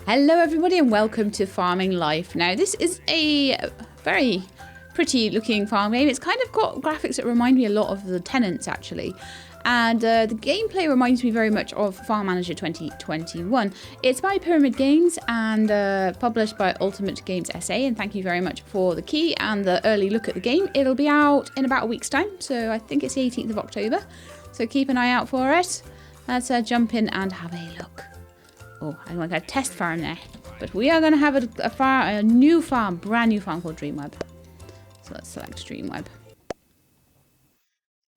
Hello everybody and welcome to Farming Life. Now this is a very pretty looking farm game. It's kind of got graphics that remind me a lot of the Tenants actually. And the gameplay reminds me very much of Farm Manager 2021. It's by Pyramid Games and published by Ultimate Games SA. And thank you very much for the key and the early look at the game. It'll be out in about a week's time. So I think it's the 18th of October. So keep an eye out for it. Let's jump in and have a look. Oh, I'm like a test farm there. But we are going to have a new farm, brand new farm called Dreamweb. So let's select Dreamweb.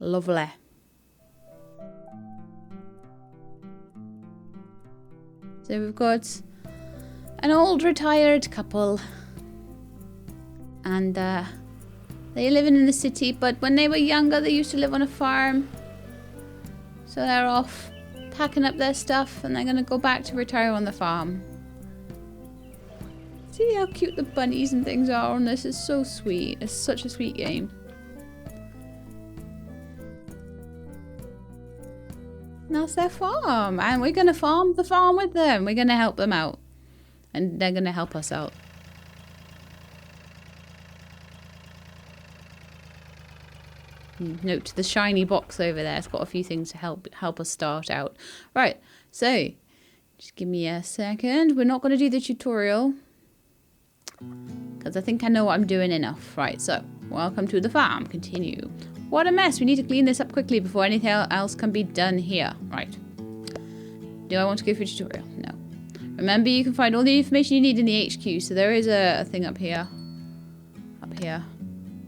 Lovely. So we've got an old retired couple. And they're living in the city, but when they were younger, they used to live on a farm. So they're off packing up their stuff and they're going to go back to retire on the farm. See how cute the bunnies and things are on this. It's so sweet. It's such a sweet game. And that's their farm. And we're going to farm the farm with them. We're going to help them out. And they're going to help us out. Note the shiny box over there. It's got a few things to help us start out. Right, so just give me a second. We're not going to do the tutorial because I think I know what I'm doing enough. Right, so welcome to the farm. Continue. What a mess. We need to clean this up quickly before anything else can be done here. Right. Do I want to go for a tutorial? No. Remember, you can find all the information you need in the HQ. So there is a thing up here. Up here.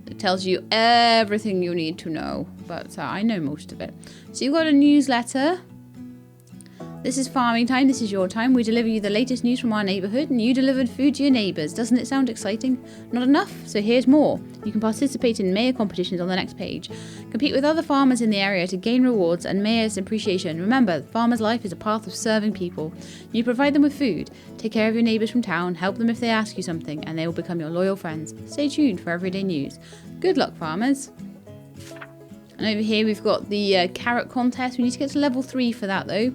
It tells you everything you need to know, but I know most of it. So you've got a newsletter. This is farming time. This is your time. We deliver you the latest news from our neighborhood, and you delivered food to your neighbors. Doesn't it sound exciting? Not enough? So here's more. You can participate in mayor competitions on the next page. Compete with other farmers in the area to gain rewards and mayor's appreciation. Remember, farmer's life is a path of serving people. You provide them with food. Take care of your neighbors from town. Help them if they ask you something, and they will become your loyal friends. Stay tuned for everyday news. Good luck, farmers. And over here we've got the carrot contest. We need to get to level 3 for that though.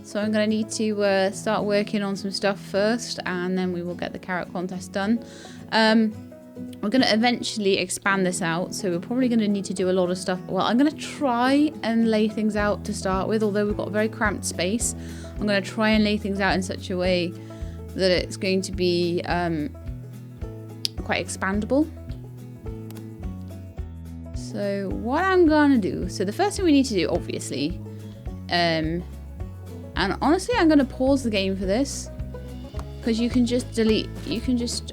So I'm going to need to start working on some stuff first, and then we will get the carrot contest done. We're going to eventually expand this out, so we're probably going to need to do a lot of stuff. Well, I'm going to try and lay things out to start with, although we've got a very cramped space. I'm going to try and lay things out in such a way that it's going to be quite expandable. So what I'm going to do, so the first thing we need to do, obviously, and honestly, I'm going to pause the game for this, because you can just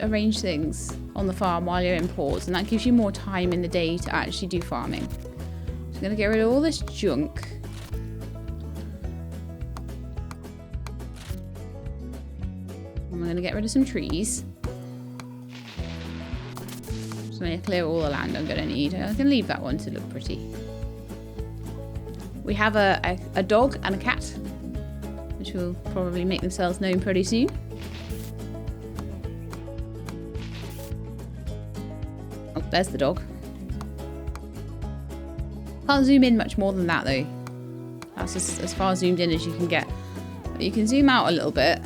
arrange things on the farm while you're in pause, and that gives you more time in the day to actually do farming. So I'm going to get rid of all this junk. I'm going to get rid of some trees. So I'm going to clear all the land I'm going to need. I can leave that one to look pretty. We have a dog and a cat, which will probably make themselves known pretty soon. Oh, there's the dog. Can't zoom in much more than that though. That's as far zoomed in as you can get. But you can zoom out a little bit.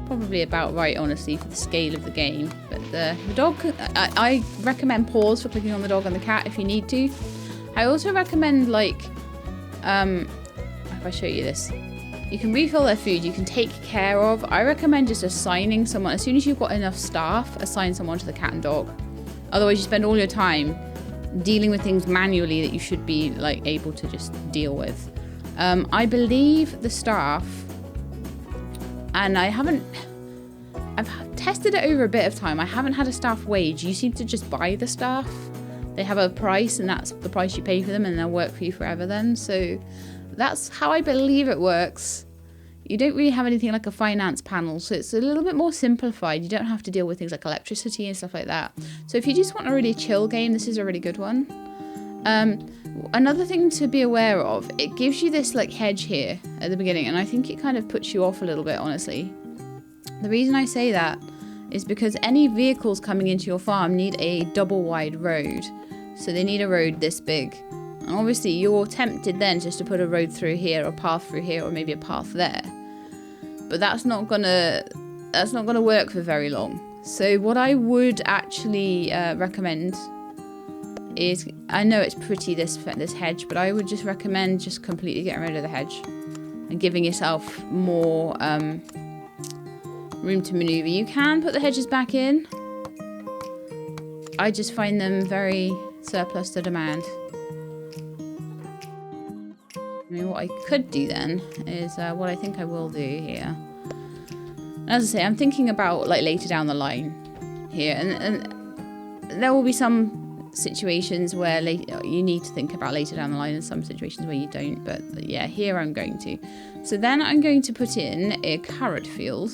Probably about right, honestly, for the scale of the game. But the dog, I recommend pause for clicking on the dog and the cat if you need to. I also recommend, like, if I show you this, you can refill their food, you can take care of. I recommend just assigning someone, as soon as you've got enough staff, assign someone to the cat and dog. Otherwise you spend all your time dealing with things manually that you should be like able to just deal with. I believe the staff, and I've tested it over a bit of time, I haven't had a staff wage. You seem to just buy the staff. They have a price, and that's the price you pay for them, and they'll work for you forever then. So that's how I believe it works. You don't really have anything like a finance panel, so it's a little bit more simplified. You don't have to deal with things like electricity and stuff like that. So if you just want a really chill game, this is a really good one. Another thing to be aware of, it gives you this like hedge here at the beginning, and I think it kind of puts you off a little bit, honestly. The reason I say that is because any vehicles coming into your farm need a double wide road. So they need a road this big. And obviously you're tempted then just to put a road through here, or a path through here, or maybe a path there. But that's not gonna work for very long. So what I would actually recommend is, I know it's pretty, this hedge, but I would just recommend just completely getting rid of the hedge and giving yourself more room to maneuver. You can put the hedges back in. I just find them very surplus to demand. I mean, what I could do then is what I think I will do here. As I say, I'm thinking about like later down the line here, and there will be some situations where you need to think about later down the line, and some situations where you don't. But yeah, here I'm going to. So then I'm going to put in a carrot field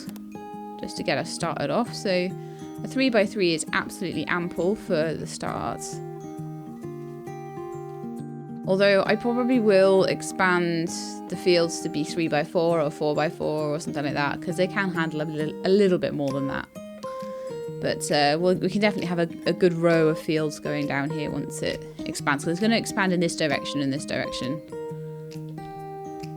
just to get us started off. So a 3x3 is absolutely ample for the start. Although I probably will expand the fields to be 3x4 or 4x4 or something like that, because they can handle a little bit more than that. But we can definitely have a good row of fields going down here once it expands. So it's going to expand in this direction and this direction.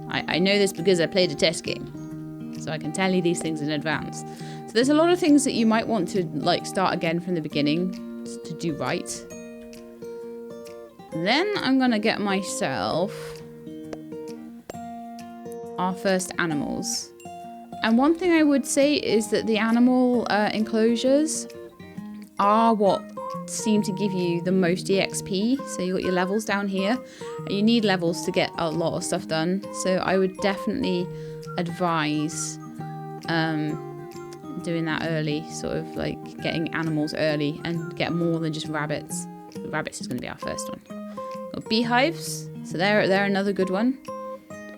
I know this because I played a test game, so I can tell you these things in advance. So there's a lot of things that you might want to like start again from the beginning to do right. Then I'm going to get myself our first animals. And one thing I would say is that the animal enclosures are what seem to give you the most EXP. So you got your levels down here. And you need levels to get a lot of stuff done. So I would definitely advise doing that early, sort of like getting animals early and get more than just rabbits. Rabbits is going to be our first one. Got beehives, so they're another good one.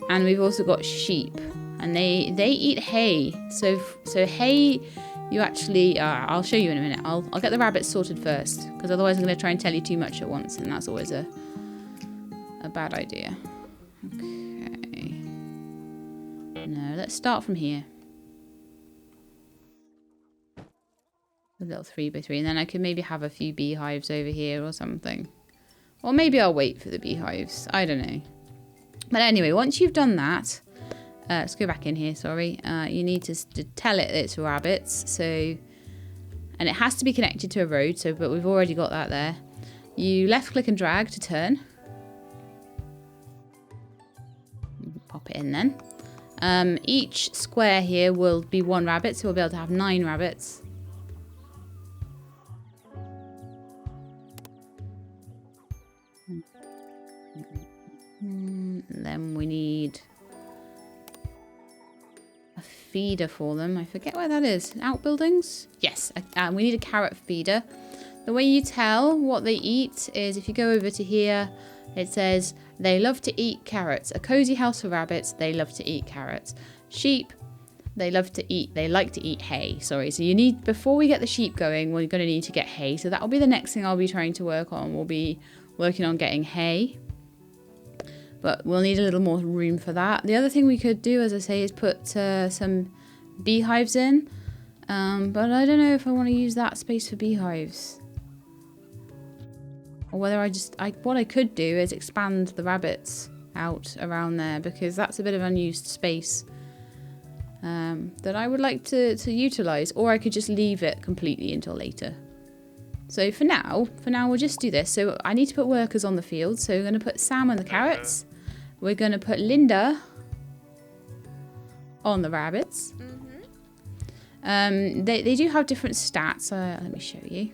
And we've also got sheep, and they eat hay. So hay, you actually I'll show you in a minute. I'll get the rabbits sorted first, because otherwise I'm going to try and tell you too much at once, and that's always a bad idea. Okay. No, let's start from here. A little 3x3, and then I could maybe have a few beehives over here or something. Or maybe I'll wait for the beehives. I don't know. But anyway, once you've done that, let's go back in here, sorry. You need to tell it it's rabbits. So, and it has to be connected to a road, but we've already got that there. You left click and drag to turn. Pop it in then. Each square here will be one rabbit, so we'll be able to have 9 rabbits. And then we need a feeder for them. I forget where that is. Outbuildings? Yes, we need a carrot feeder. The way you tell what they eat is if you go over to here, it says they love to eat carrots. A cozy house for rabbits, they love to eat carrots. Sheep, they like to eat hay. Sorry, so you need, before we get the sheep going, we're going to need to get hay. So that'll be the next thing I'll be trying to work on. We'll be working on getting hay. But we'll need a little more room for that. The other thing we could do, as I say, is put some beehives in. But I don't know if I want to use that space for beehives. Or whether what I could do is expand the rabbits out around there, because that's a bit of unused space that I would like to utilise. Or I could just leave it completely until later. So for now we'll just do this. So I need to put workers on the field. So we're going to put Sam on the carrots. We're going to put Linda on the rabbits. Mm-hmm. They do have different stats. Let me show you.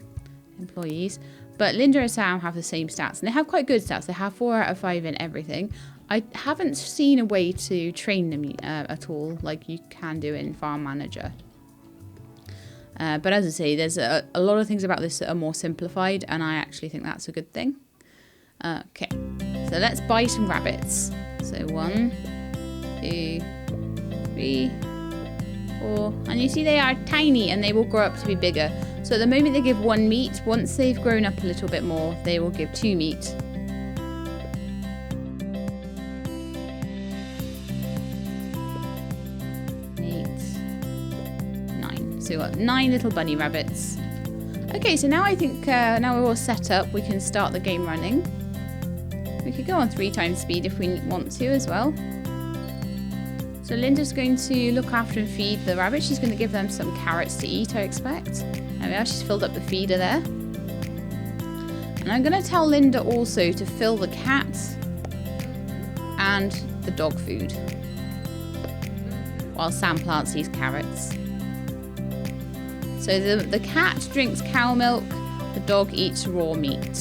Employees. But Linda and Sam have the same stats. And they have quite good stats. They have 4 out of 5 in everything. I haven't seen a way to train them at all, like you can do in Farm Manager. But as I say, there's a lot of things about this that are more simplified, and I actually think that's a good thing. Okay, so let's buy some rabbits. So 1, 2, 3, 4, and you see they are tiny and they will grow up to be bigger. So at the moment they give 1 meat. Once they've grown up a little bit more, they will give 2 meat. So we've got 9 little bunny rabbits. Okay, so now I think now we're all set up, we can start the game running. We could go on 3 times speed if we want to as well. So Linda's going to look after and feed the rabbits. She's going to give them some carrots to eat, I expect. There we are, she's filled up the feeder there. And I'm going to tell Linda also to fill the cat and the dog food while Sam plants these carrots. So the cat drinks cow milk, the dog eats raw meat.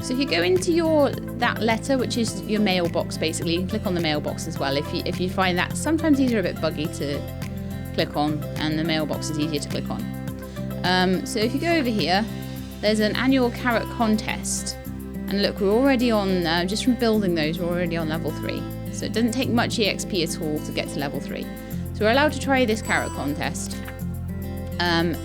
So if you go into that letter, which is your mailbox basically, you can click on the mailbox as well if you find that sometimes these are a bit buggy to click on and the mailbox is easier to click on. So if you go over here, there's an annual carrot contest. And look, we're already on, just from building those, we're already on level 3. So it doesn't take much EXP at all to get to level 3. So we're allowed to try this carrot contest.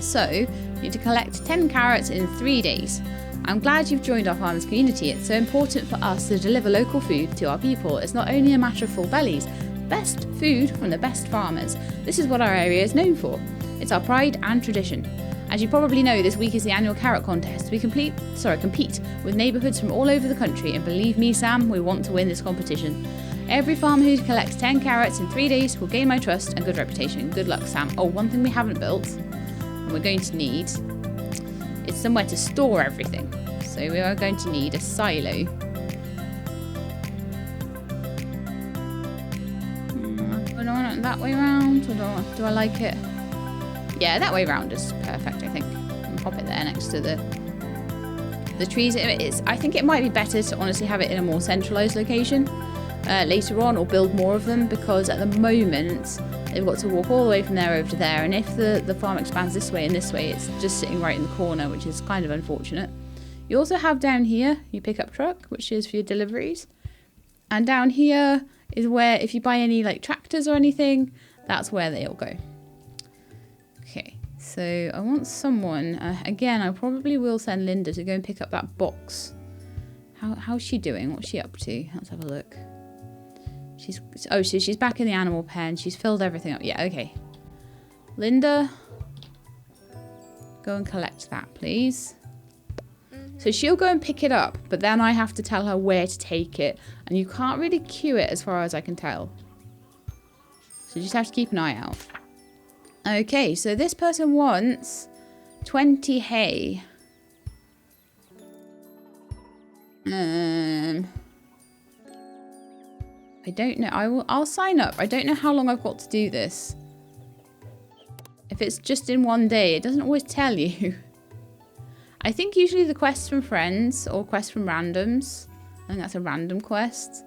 So you need to collect 10 carrots in 3 days. I'm glad you've joined our farmers community. It's so important for us to deliver local food to our people. It's not only a matter of full bellies, best food from the best farmers. This is what our area is known for. It's our pride and tradition. As you probably know, this week is the annual carrot contest. We compete with neighbourhoods from all over the country, and believe me, Sam, we want to win this competition. Every farmer who collects 10 carrots in 3 days will gain my trust and good reputation. Good luck, Sam. Oh, one thing we haven't built, and we're going to need, is somewhere to store everything. So we are going to need a silo. Do I want it that way around, or do I like it? Yeah, that way round is perfect, I think. And pop it there next to the trees. I think it might be better to honestly have it in a more centralised location later on, or build more of them, because at the moment they've got to walk all the way from there over to there, and if the farm expands this way and this way, it's just sitting right in the corner, which is kind of unfortunate. You also have down here your pickup truck, which is for your deliveries, and down here is where, if you buy any like tractors or anything, that's where they'll go. Okay, so I want someone, again, I probably will send Linda to go and pick up that box. How's she doing? What's she up to? Let's have a look. She's back in the animal pen. She's filled everything up. Yeah, okay. Linda, go and collect that, please. So she'll go and pick it up, but then I have to tell her where to take it. And you can't really queue it as far as I can tell. So you just have to keep an eye out. Okay, so this person wants 20 hay. I don't know. I'll sign up. I don't know how long I've got to do this. If it's just in one day, it doesn't always tell you. I think usually the quests from friends or quests from randoms. I think that's a random quest.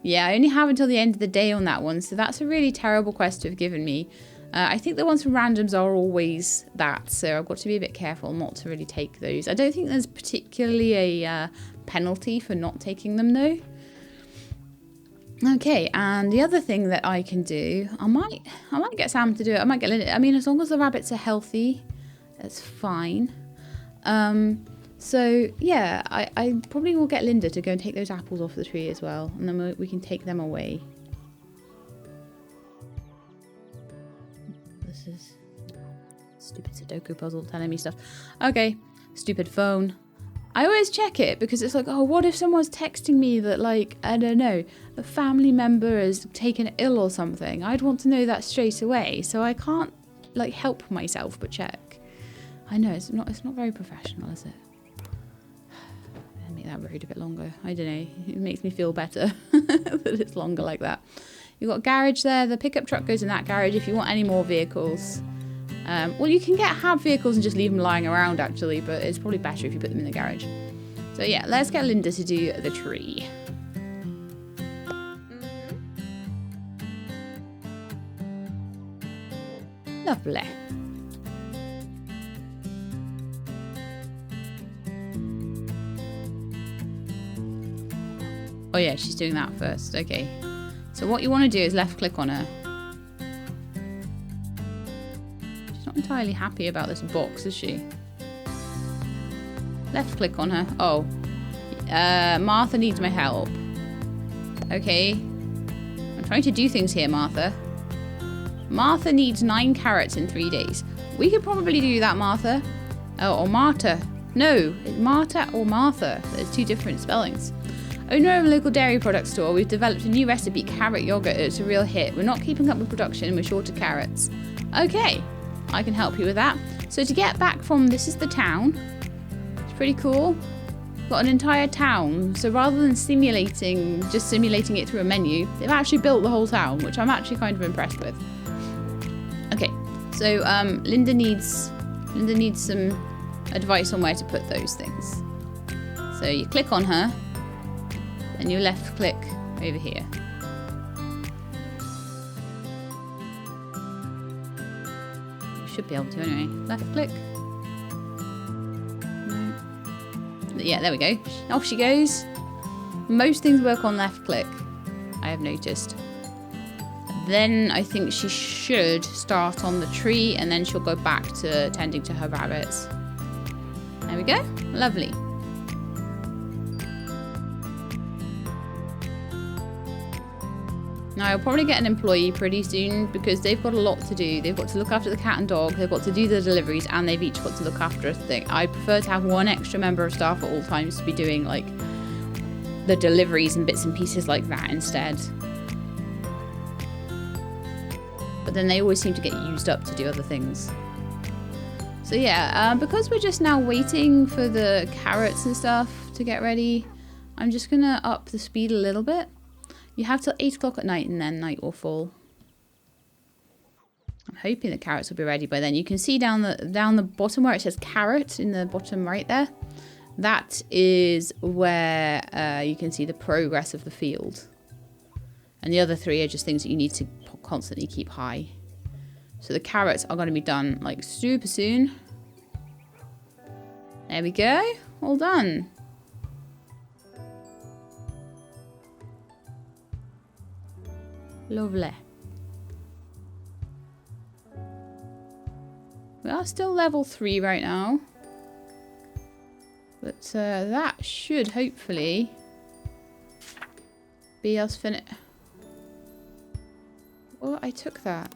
Yeah, I only have until the end of the day on that one, so that's a really terrible quest to have given me. I think the ones from randoms are always that, so I've got to be a bit careful not to really take those. I don't think there's particularly a penalty for not taking them though. Okay, and the other thing that I can do, I might get Sam to do it. I might get Linda. I mean, as long as the rabbits are healthy, that's fine. So yeah, I probably will get Linda to go and take those apples off the tree as well, and then we can take them away. This is stupid Sudoku puzzle telling me stuff. Okay, stupid phone. I always check it because it's like, oh, what if someone's texting me that, like, I don't know, a family member is taken ill or something? I'd want to know that straight away, so I can't, like, help myself but check. I know, it's not very professional, is it? I'll make that road a bit longer. I don't know, it makes me feel better that it's longer like that. You've got a garage there. The pickup truck goes in that garage if you want any more vehicles. Well, you can have vehicles and just leave them lying around, actually, but it's probably better if you put them in the garage. So yeah, let's get Linda to do the tree. Lovely. Oh yeah, she's doing that first. Okay. So what you want to do is left click on her. She's not entirely happy about this box, is she? Left click on her. Oh. Martha needs my help. Okay. I'm trying to do things here, Martha. Martha needs 9 carrots in 3 days. We could probably do that, Martha. Oh, or Marta. No, it's Marta or Martha. There's two different spellings. Owner of a local dairy product store, we've developed a new recipe, carrot yogurt. It's a real hit. We're not keeping up with production. We're short of carrots. Okay, I can help you with that. So to get back from, this is the town. It's pretty cool. Got an entire town. So rather than just simulating it through a menu, they've actually built the whole town, which I'm actually kind of impressed with. Okay, so Linda needs some advice on where to put those things. So you click on her, and you left click over here. You should be able to anyway. Left click. No. Yeah, there we go. Off she goes. Most things work on left click, I have noticed. Then I think she should start on the tree, and then she'll go back to tending to her rabbits. There we go. Lovely. Now, I'll probably get an employee pretty soon because they've got a lot to do. They've got to look after the cat and dog, they've got to do the deliveries, and they've each got to look after a thing. I prefer to have one extra member of staff at all times to be doing, like, the deliveries and bits and pieces like that instead. But then they always seem to get used up to do other things. So yeah, because we're just now waiting for the carrots and stuff to get ready, I'm just going to up the speed a little bit. You have till 8 o'clock at night, and then night will fall. I'm hoping the carrots will be ready by then. You can see down the bottom where it says carrot in the bottom right there. That is where you can see the progress of the field. And the other 3 are just things that you need to constantly keep high. So the carrots are going to be done like super soon. There we go. All done. Lovely. We are still level 3 right now. But that should hopefully be us finished. Oh, I took that.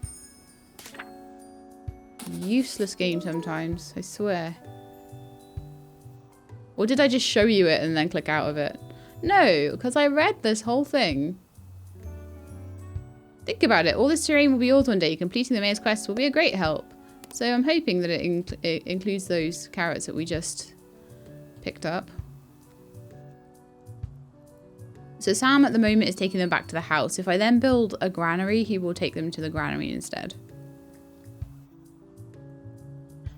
Useless game sometimes, I swear. Or did I just show you it and then click out of it? No, because I read this whole thing. Think about it. All this terrain will be yours one day. Completing the mayor's quest will be a great help. So I'm hoping that it includes those carrots that we just picked up. So Sam at the moment is taking them back to the house. If I then build a granary, he will take them to the granary instead.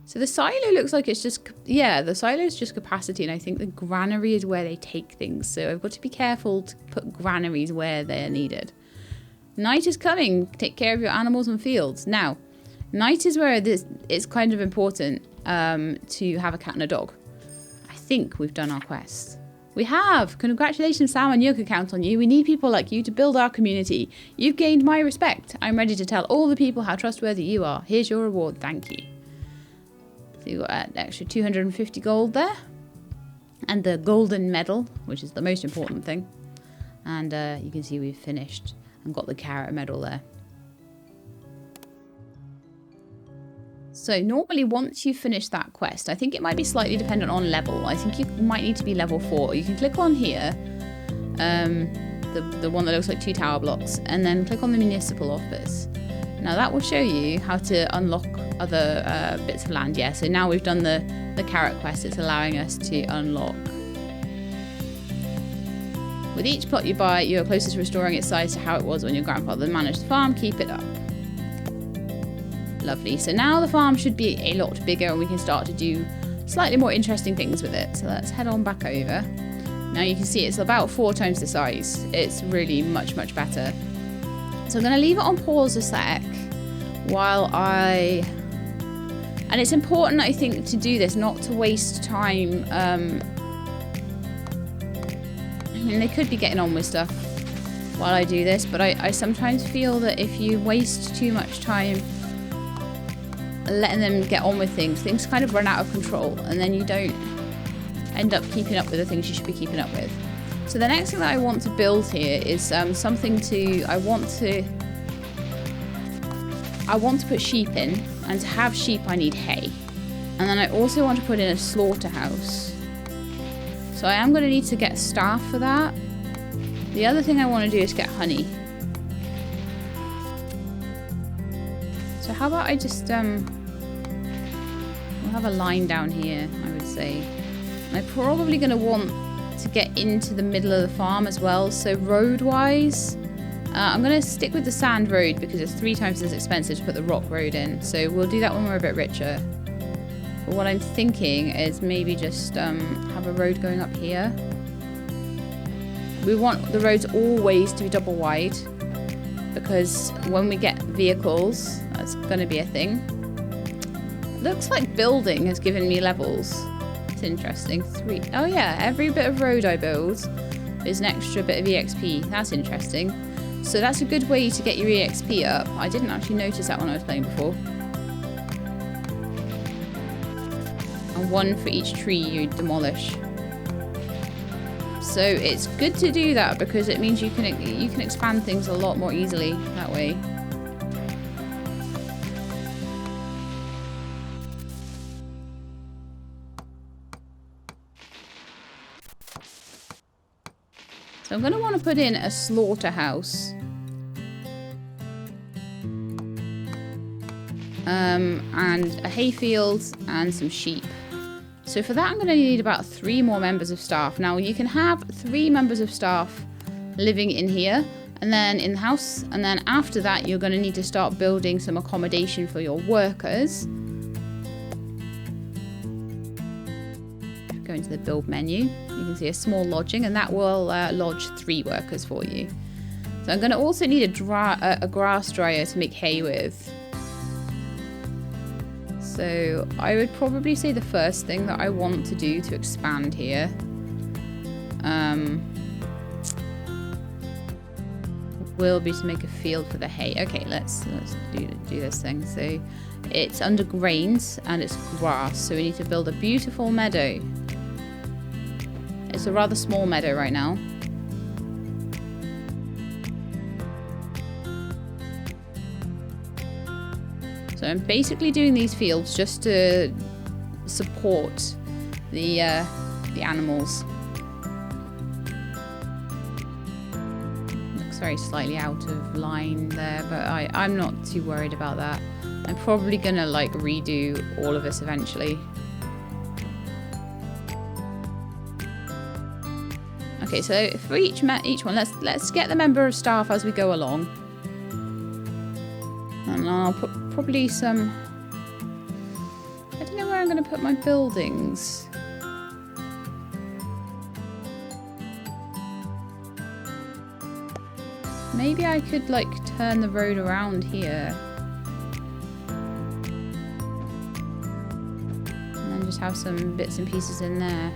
So the silo looks like it's just, yeah, the silo is just capacity, and I think the granary is where they take things. So I've got to be careful to put granaries where they're needed. Night is coming. Take care of your animals and fields. Now, night is where it's kind of important to have a cat and a dog. I think we've done our quest. We have. Congratulations, Sam, and Yo can count on you. We need people like you to build our community. You've gained my respect. I'm ready to tell all the people how trustworthy you are. Here's your reward. Thank you. So you got an extra 250 gold there. And the golden medal, which is the most important thing. And you can see we've finished and got the carrot medal there. So normally once you finish that quest, I think it might be slightly dependent on level. I think you might need to be level 4. You can click on here, the one that looks like 2 tower blocks, and then click on the municipal office. Now that will show you how to unlock other bits of land. Yeah, so now we've done the carrot quest. It's allowing us to unlock. With each plot you buy, you are closest to restoring its size to how it was when your grandfather managed the farm. Keep it up. Lovely. So now the farm should be a lot bigger, and we can start to do slightly more interesting things with it. So let's head on back over. Now you can see it's about 4 times the size. It's really much, much better. So I'm going to leave it on pause a sec while and it's important, I think, to do this, not to waste time. I mean, they could be getting on with stuff while I do this, but I sometimes feel that if you waste too much time letting them get on with things kind of run out of control, and then you don't end up keeping up with the things you should be keeping up with. So the next thing that I want to build here is something I want to put sheep in, and to have sheep I need hay. And then I also want to put in a slaughterhouse. So I am going to need to get staff for that. The other thing I want to do is get honey. So how about I just, we'll have a line down here, I would say. And I'm probably going to want to get into the middle of the farm as well. So road-wise, I'm going to stick with the sand road because it's 3 times as expensive to put the rock road in. So we'll do that when we're a bit richer. But what I'm thinking is maybe just have a road going up here. We want the roads always to be double wide because when we get vehicles, that's going to be a thing. Looks like building has given me levels. It's interesting. 3. Oh yeah, every bit of road I build is an extra bit of EXP. That's interesting. So that's a good way to get your EXP up. I didn't actually notice that when I was playing before. And 1 for each tree you demolish. So it's good to do that because it means you can expand things a lot more easily that way. So I'm going to want to put in a slaughterhouse. And a hayfield and some sheep. So for that I'm going to need about 3 more members of staff. Now you can have 3 members of staff living in here and then in the house, and then after that you're going to need to start building some accommodation for your workers. Go into the build menu, you can see a small lodging, and that will lodge 3 workers for you. So I'm going to also need a grass dryer to make hay with. So I would probably say the first thing that I want to do to expand here will be to make a field for the hay. Okay, let's do this thing. So it's under grains and it's grass, so we need to build a beautiful meadow. It's a rather small meadow right now. So I'm basically doing these fields just to support the animals. Looks very slightly out of line there, but I'm not too worried about that. I'm probably gonna like redo all of this eventually. Okay, so for each one, let's get the member of staff as we go along, and I'll put probably some. I don't know where I'm going to put my buildings. Maybe I could like turn the road around here, and then just have some bits and pieces in there.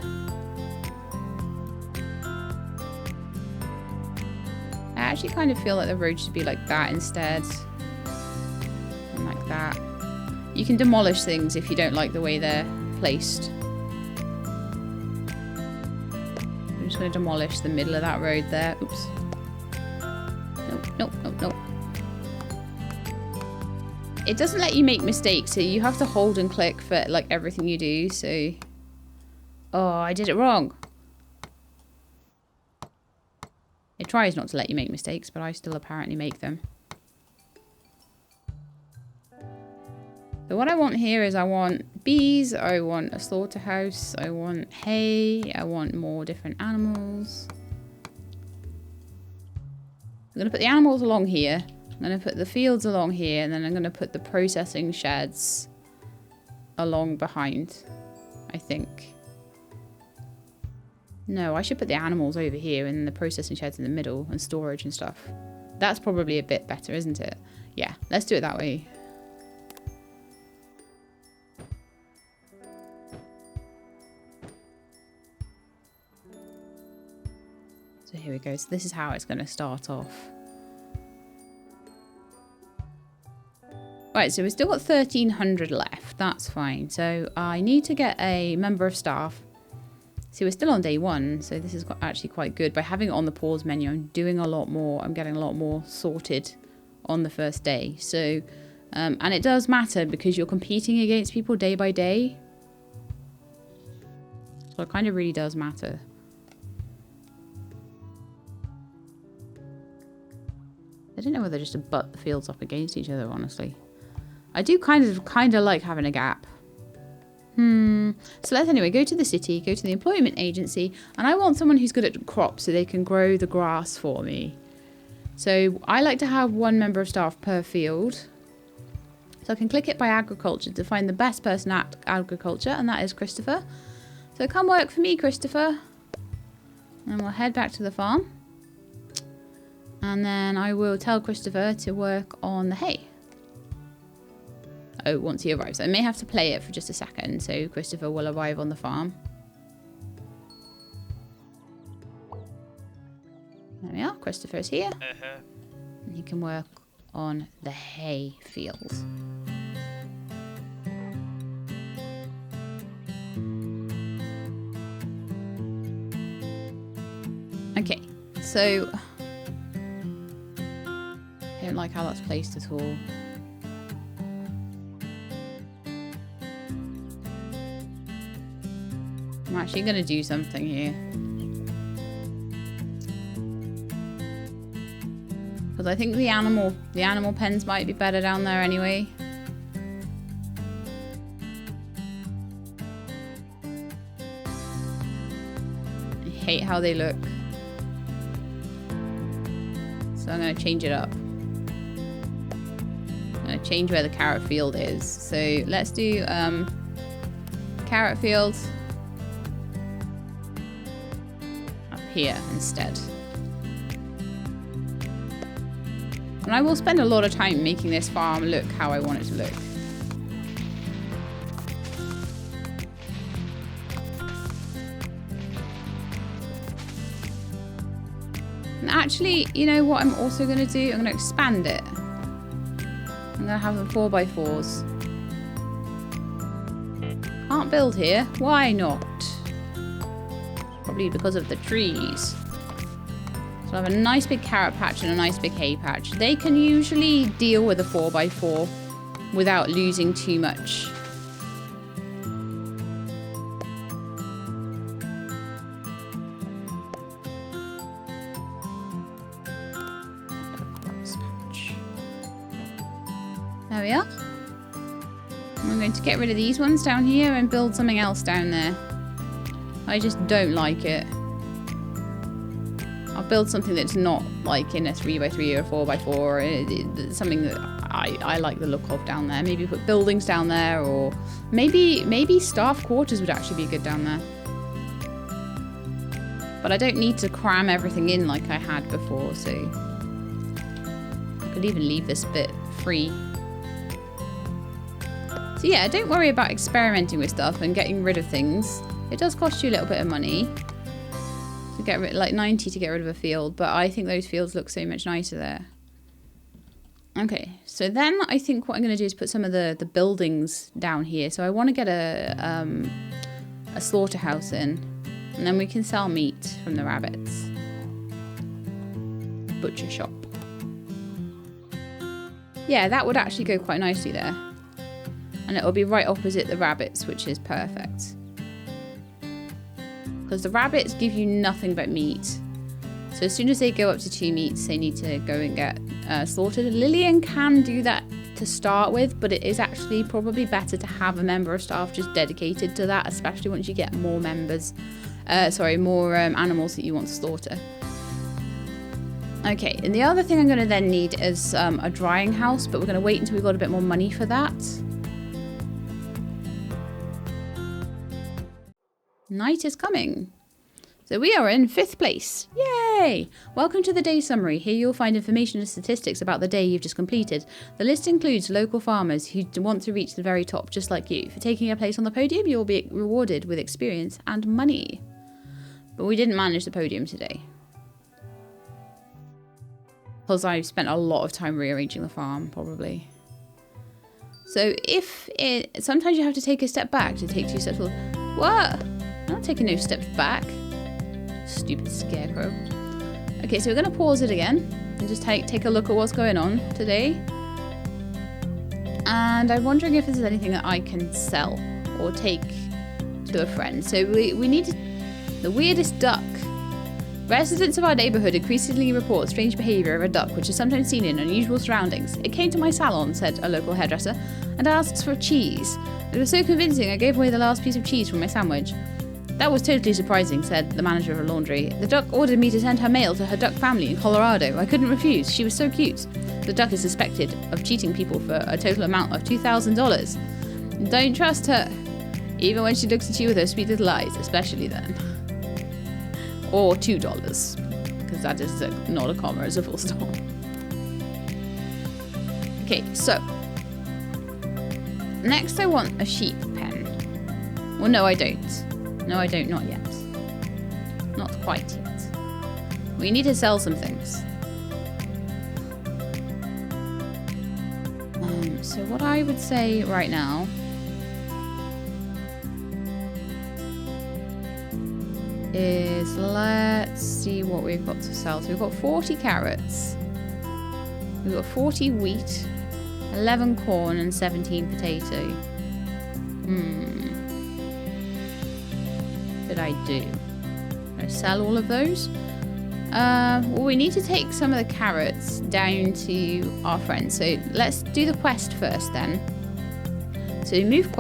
I actually kind of feel like the road should be like that instead. And like that. You can demolish things if you don't like the way they're placed. I'm just going to demolish the middle of that road there. Oops. Nope. It doesn't let you make mistakes, so you have to hold and click for like everything you do, so... Oh, I did it wrong. It tries not to let you make mistakes, but I still apparently make them. So what I want here is I want bees, I want a slaughterhouse, I want hay, I want more different animals. I'm going to put the animals along here. I'm going to put the fields along here, and then I'm going to put the processing sheds along behind, I think. No, I should put the animals over here and the processing sheds in the middle and storage and stuff. That's probably a bit better, isn't it? Yeah, let's do it that way. So here we go. So this is how it's going to start off. Right, so we've still got 1,300 left. That's fine. So I need to get a member of staff. See, we're still on day 1, so this is actually quite good. By having it on the pause menu, I'm doing a lot more. I'm getting a lot more sorted on the first day. So, and it does matter because you're competing against people day by day. So it kind of really does matter. I don't know whether just to butt the fields up against each other, honestly. I do kind of like having a gap. So let's anyway go to the city, go to the employment agency, and I want someone who's good at crops so they can grow the grass for me. So I like to have one member of staff per field. So I can click it by agriculture to find the best person at agriculture, and that is Christopher. So come work for me, Christopher. And we'll head back to the farm. And then I will tell Christopher to work on the hay. Oh, once he arrives. I may have to play it for just a second, so Christopher will arrive on the farm. There we are, Christopher's here. And he can work on the hay field. Okay, so I don't like how that's placed at all. I'm actually going to do something here. Because I think the animal pens might be better down there anyway. I hate how they look. So I'm going to change it up. I'm going to change where the carrot field is. So let's do carrot field up here instead. And I will spend a lot of time making this farm look how I want it to look. And actually, you know what I'm also going to do? I'm going to expand it. I'm going to have them 4x4s. Can't build here. Why not? Probably because of the trees. So I have a nice big carrot patch and a nice big hay patch. They can usually deal with a 4x4 without losing too much. There we are. I'm going to get rid of these ones down here and build something else down there. I just don't like it. I'll build something that's not like in a 3x3 or a 4x4. Something that I like the look of down there. Maybe put buildings down there, or maybe staff quarters would actually be good down there. But I don't need to cram everything in like I had before, so I could even leave this bit free. So yeah, don't worry about experimenting with stuff and getting rid of things. It does cost you a little bit of money. To get rid, like 90 to get rid of a field, but I think those fields look so much nicer there. Okay, so then I think what I'm going to do is put some of the buildings down here. So I want to get a slaughterhouse in, and then we can sell meat from the rabbits. Butcher shop. Yeah, that would actually go quite nicely there. And it will be right opposite the rabbits, which is perfect. Because the rabbits give you nothing but meat. So as soon as they go up to 2 meats, they need to go and get slaughtered. Lillian can do that to start with, but it is actually probably better to have a member of staff just dedicated to that, especially once you get more members. More animals that you want to slaughter. Okay, and the other thing I'm going to then need is a drying house, but we're going to wait until we've got a bit more money for that. Night is coming. So we are in 5th place. Yay! Welcome to the day summary. Here you'll find information and statistics about the day you've just completed. The list includes local farmers who want to reach the very top, just like you. For taking a place on the podium, you will be rewarded with experience and money. But we didn't manage the podium today. Because I've spent a lot of time rearranging the farm, probably. So sometimes you have to take a step back to take 2 steps forward. What? I'm not taking no steps back. Stupid scarecrow. Okay, so we're going to pause it again and just take a look at what's going on today. And I'm wondering if there's anything that I can sell or take to a friend. So we need the weirdest duck. Residents of our neighbourhood increasingly report strange behaviour of a duck, which is sometimes seen in unusual surroundings. It came to my salon, said a local hairdresser, and asked for cheese. It was so convincing I gave away the last piece of cheese from my sandwich. That was totally surprising, said the manager of a laundry. The duck ordered me to send her mail to her duck family in Colorado. I couldn't refuse. She was so cute. The duck is suspected of cheating people for a total amount of $2,000. Don't trust her, even when she looks at you with her sweet little eyes, especially then. Or $2, because that is not a comma, it's a full stop. Okay, so next I want a sheep pen. Well, no, I don't. No, I don't, not yet. Not quite yet. We need to sell some things. So what I would say right now is, let's see what we've got to sell. So we've got 40 carrots, we've got 40 wheat, 11 corn and 17 potato. What did I do? Did I sell all of those? Well, we need to take some of the carrots down to our friends. So let's do the quest first then. So move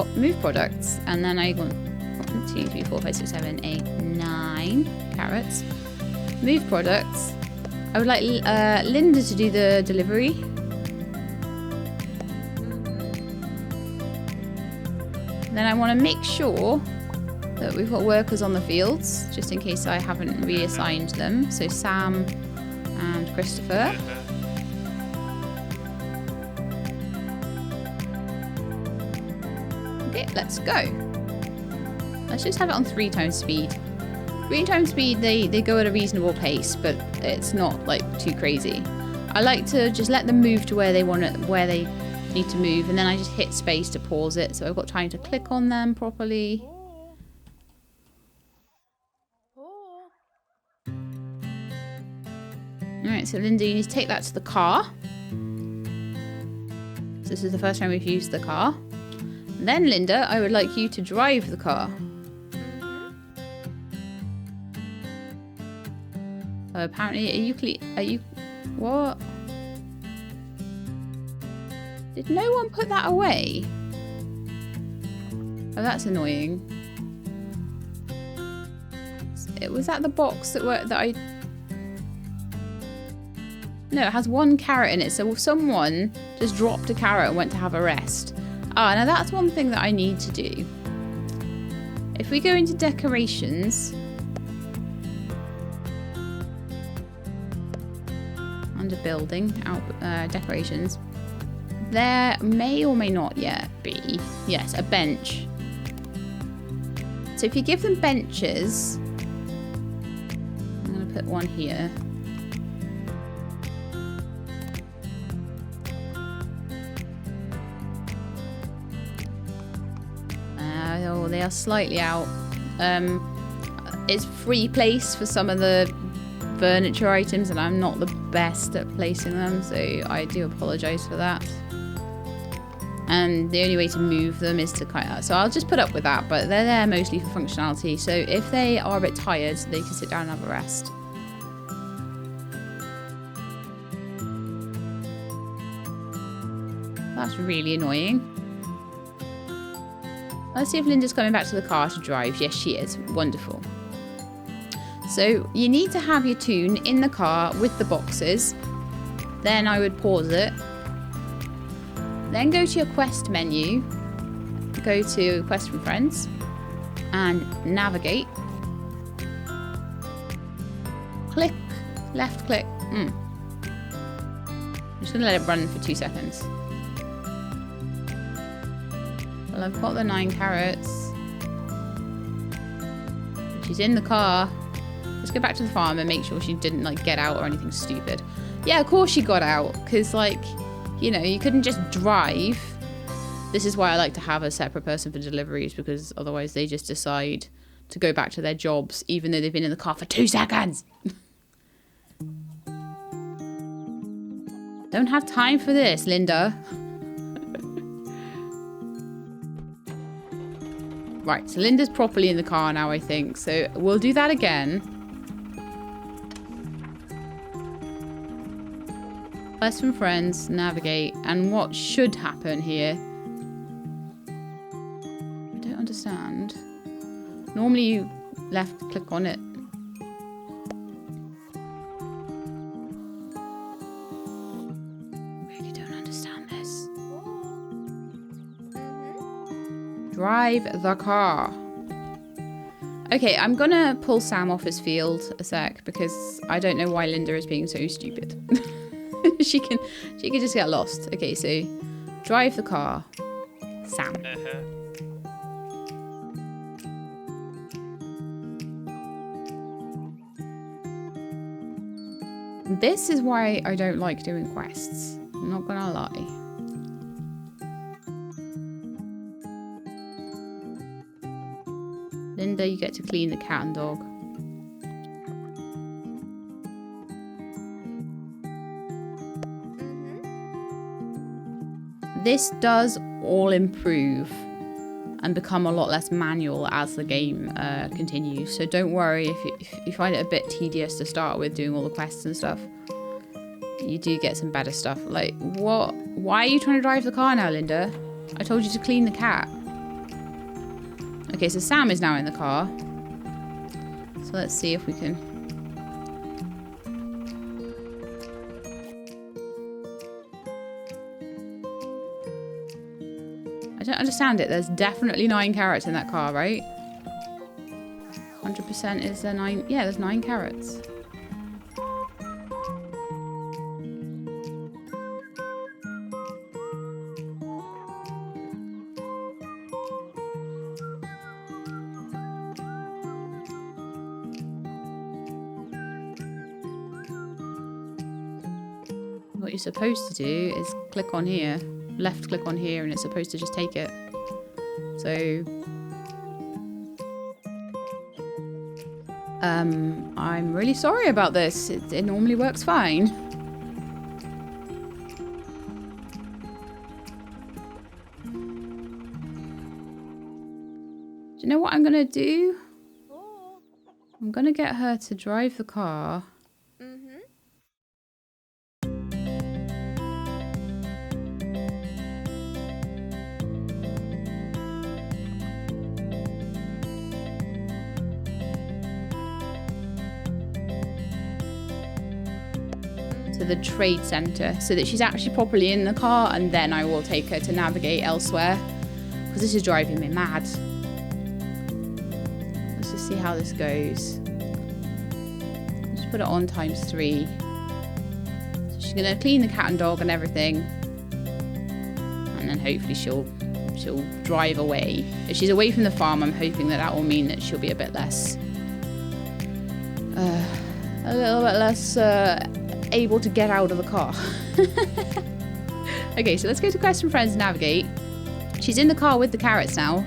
products, and then I want 1, 2, 3, 4, 5, 6, 7, 8, 9 carrots. Move products. I would like Linda to do the delivery. Then I want to make sure that we've got workers on the fields, just in case I haven't reassigned them. So Sam and Christopher. Okay, let's go. Let's just have it on 3 times speed. 3 times speed, they go at a reasonable pace, but it's not like too crazy. I like to just let them move to where they need to move, and then I just hit space to pause it, so I've got time to click on them properly. Alright, so Linda, you need to take that to the car. So this is the first time we've used the car. Then, Linda, I would like you to drive the car. Apparently, are you... What? Did no one put that away? Oh, that's annoying. Was that the box that I... No, it has 1 carrot in it. So someone just dropped a carrot and went to have a rest. Ah, now that's one thing that I need to do. If we go into decorations, under building, decorations, there may or may not yet be, yes, a bench. So if you give them benches, I'm going to put one here. Oh, they are slightly out. It's free place for some of the furniture items, and I'm not the best at placing them, so I do apologise for that. And the only way to move them is to kind of... So I'll just put up with that, but they're there mostly for functionality. So if they are a bit tired, they can sit down and have a rest. That's really annoying. Let's see if Linda's coming back to the car to drive. Yes, she is. Wonderful. So you need to have your tune in the car with the boxes. Then I would pause it. Then go to your quest menu. Go to Quest from Friends. And navigate. Click. Left click. I'm just going to let it run for 2 seconds. Well, I've got the 9 carrots. She's in the car. Let's go back to the farm and make sure she didn't, like, get out or anything stupid. Yeah, of course she got out. Because, like, you know, you couldn't just drive. This is why I like to have a separate person for deliveries. Because otherwise they just decide to go back to their jobs. Even though they've been in the car for 2 seconds. Don't have time for this, Linda. Right, so Linda's properly in the car now, I think. So we'll do that again. Quest from friends, navigate, and what should happen here? I don't understand. Normally you left click on it. Really don't understand this. Drive the car. Okay, I'm gonna pull Sam off his field a sec because I don't know why Linda is being so stupid. she can just get lost. Okay, so drive the car, Sam. This is why I don't like doing quests. I'm not gonna lie. Linda, you get to clean the cat and dog. This does all improve and become a lot less manual as the game continues. So don't worry if you find it a bit tedious to start with doing all the quests and stuff. You do get some better stuff. Like, what? Why are you trying to drive the car now, Linda? I told you to clean the cat. Okay, so Sam is now in the car. So let's see if we can... I don't understand it. There's definitely 9 carrots in that car, right? 100% is there 9? Yeah, there's 9 carrots. What you're supposed to do is click on here, left click on here, and it's supposed to just take it. So I'm really sorry about this. It normally works fine. Do you know what I'm gonna do? I'm gonna get her to drive the car. To the trade center so that she's actually properly in the car, and then I will take her to navigate elsewhere because this is driving me mad. Let's just see how this goes. Just put it on ×3. So she's gonna clean the cat and dog and everything, and then hopefully she'll drive away. If she's away from the farm, I'm hoping that will mean that she'll be a bit less able to get out of the car. Okay, so let's go to Quest from Friends, navigate. She's in the car with the carrots now.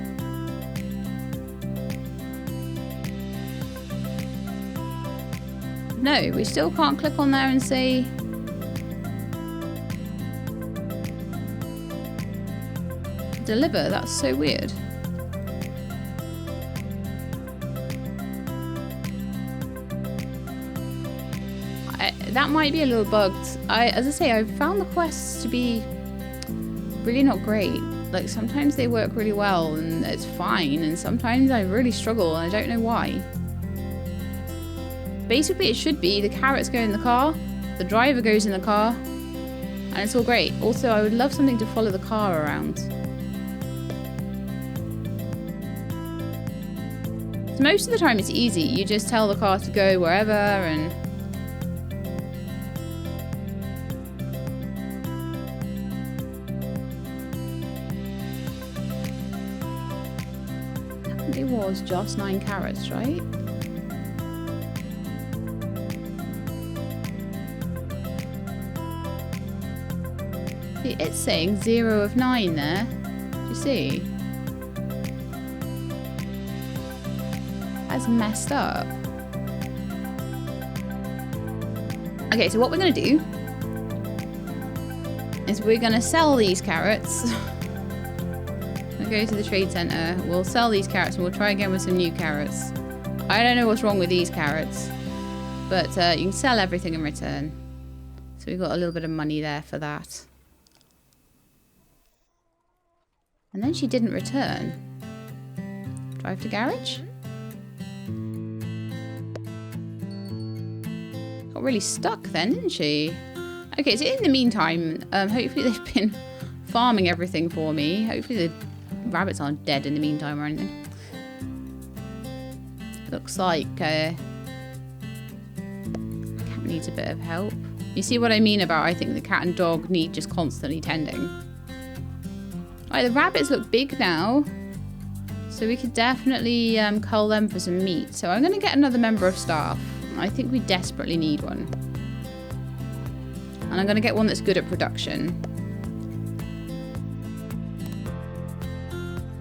No, we still can't click on there and say deliver. That's so weird. That might be a little bugged. As I say, I've found the quests to be really not great. Like, sometimes they work really well and it's fine, and sometimes I really struggle and I don't know why. Basically, it should be the carrots go in the car, the driver goes in the car, and it's all great. Also, I would love something to follow the car around. So most of the time it's easy. You just tell the car to go wherever and... It was just 9 carrots, right? See, it's saying 0 of 9 there. Do you see? That's messed up. Okay, so what we're going to do is we're going to sell these carrots. We're go to the trade center. We'll sell these carrots and we'll try again with some new carrots. I don't know what's wrong with these carrots. But you can sell everything in return. So we've got a little bit of money there for that. And then she didn't return. Drive to garage? Got really stuck then, didn't she? Okay, so in the meantime, hopefully they've been farming everything for me. Hopefully the rabbits aren't dead in the meantime or anything. Looks like cat needs a bit of help. You see what I mean about I think the cat and dog need just constantly tending. Right, the rabbits look big now. So we could definitely cull them for some meat. So I'm going to get another member of staff. I think we desperately need one. And I'm going to get one that's good at production.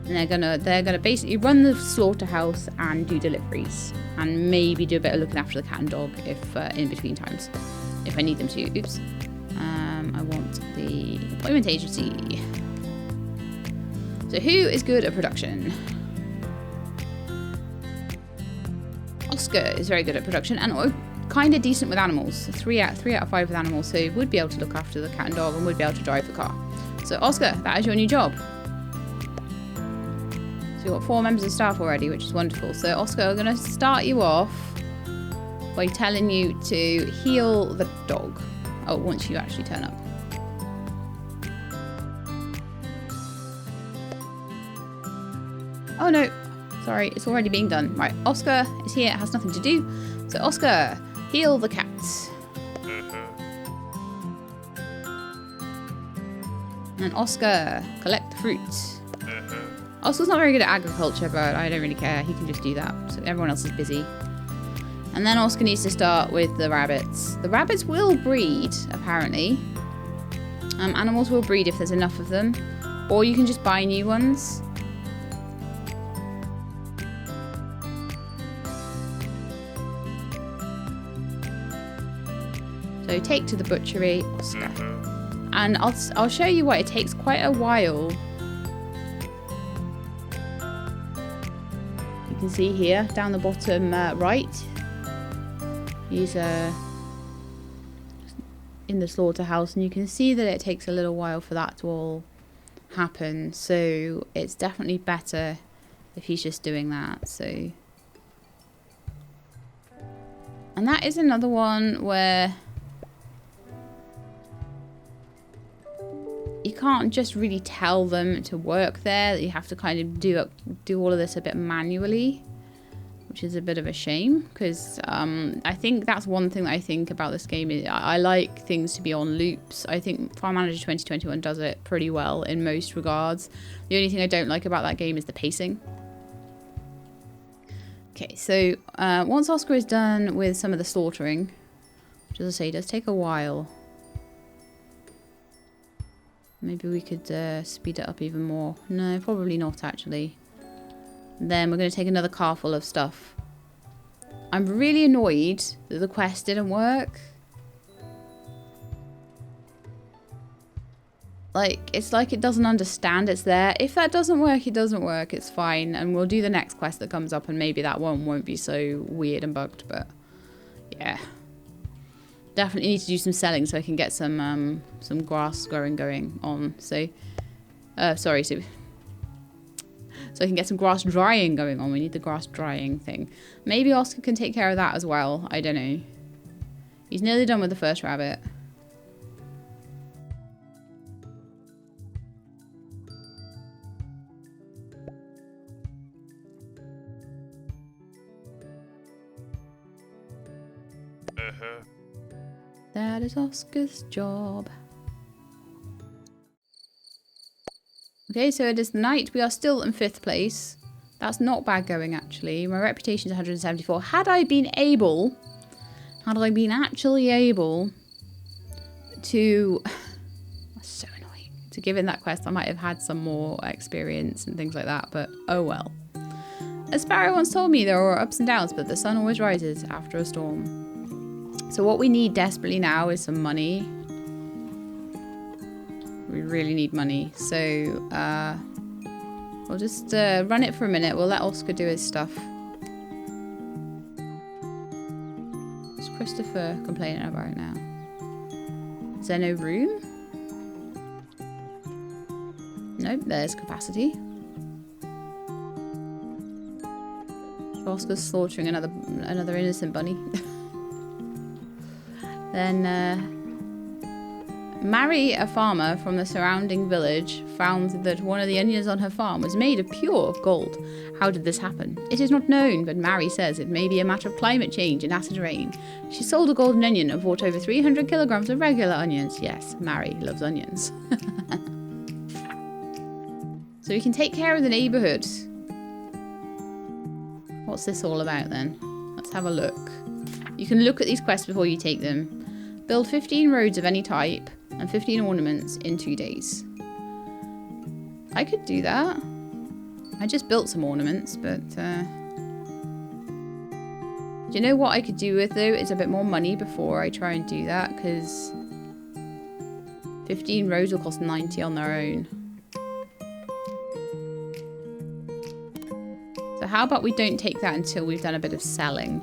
And they're gonna basically run the slaughterhouse and do deliveries. And maybe do a bit of looking after the cat and dog if in between times. If I need them to. Oops. I want the employment agency. So who is good at production? Oscar is very good at production and kind of decent with animals. 3 out of 5 with animals, so would be able to look after the cat and dog and would be able to drive the car. So Oscar, that is your new job. So you've got 4 members of staff already, which is wonderful. So Oscar, I'm going to start you off by telling you to heal the dog. Oh, once you actually turn up. Oh no, sorry, it's already being done. Right, Oscar is here, it has nothing to do. So Oscar, heal the cat. And Oscar, collect the fruit. Oscar's not very good at agriculture, but I don't really care. He can just do that. So everyone else is busy. And then Oscar needs to start with the rabbits. The rabbits will breed, apparently. Animals will breed if there's enough of them. Or you can just buy new ones. So take to the butchery, Oscar. And I'll show you what, it takes quite a while. You can see here, down the bottom right. He's in the slaughterhouse, and you can see that it takes a little while for that to all happen. So it's definitely better if he's just doing that. So, and that is another one where you can't just really tell them to work there. You have to kind of do all of this a bit manually, which is a bit of a shame, because I think that's one thing that I think about this game. Is I like things to be on loops. I think Farm Manager 2021 does it pretty well in most regards. The only thing I don't like about that game is the pacing. Okay, so once Oscar is done with some of the slaughtering, which as I say does take a while, maybe we could speed it up even more. No, probably not actually. Then we're going to take another car full of stuff. I'm really annoyed that the quest didn't work. Like, it's like it doesn't understand it's there. If that doesn't work, it doesn't work. It's fine. And we'll do the next quest that comes up, and maybe that one won't be so weird and bugged. But yeah. Definitely need to do some selling so I can get some grass growing going on. So, sorry, so I can get some grass drying going on. We need the grass drying thing. Maybe Oscar can take care of that as well. I don't know. He's nearly done with the first rabbit. That is Oscar's job. Okay, so it is night. We are still in 5th place. That's not bad going, actually. My reputation is 174. Had I been actually able to... That's so annoying. To give in that quest, I might have had some more experience and things like that, but oh well. As Sparrow once told me, there are ups and downs, but the sun always rises after a storm. So what we need desperately now is some money. We really need money. So, We'll just run it for a minute. We'll let Oscar do his stuff. What's Christopher complaining about now? Is there no room? Nope, there's capacity. Oscar's slaughtering another innocent bunny. Then Mary, a farmer from the surrounding village, found that one of the onions on her farm was made of pure gold. How did this happen? It is not known, but Mary says it may be a matter of climate change and acid rain. She sold a golden onion and bought over 300 kilograms of regular onions. Yes, Mary loves onions. So we can take care of the neighbourhood. What's this all about then? Let's have a look. You can look at these quests before you take them. Build 15 roads of any type and 15 ornaments in 2 days. I could do that. I just built some ornaments, but... Do you know what I could do with, though? Is a bit more money before I try and do that, because 15 roads will cost 90 on their own. So how about we don't take that until we've done a bit of selling.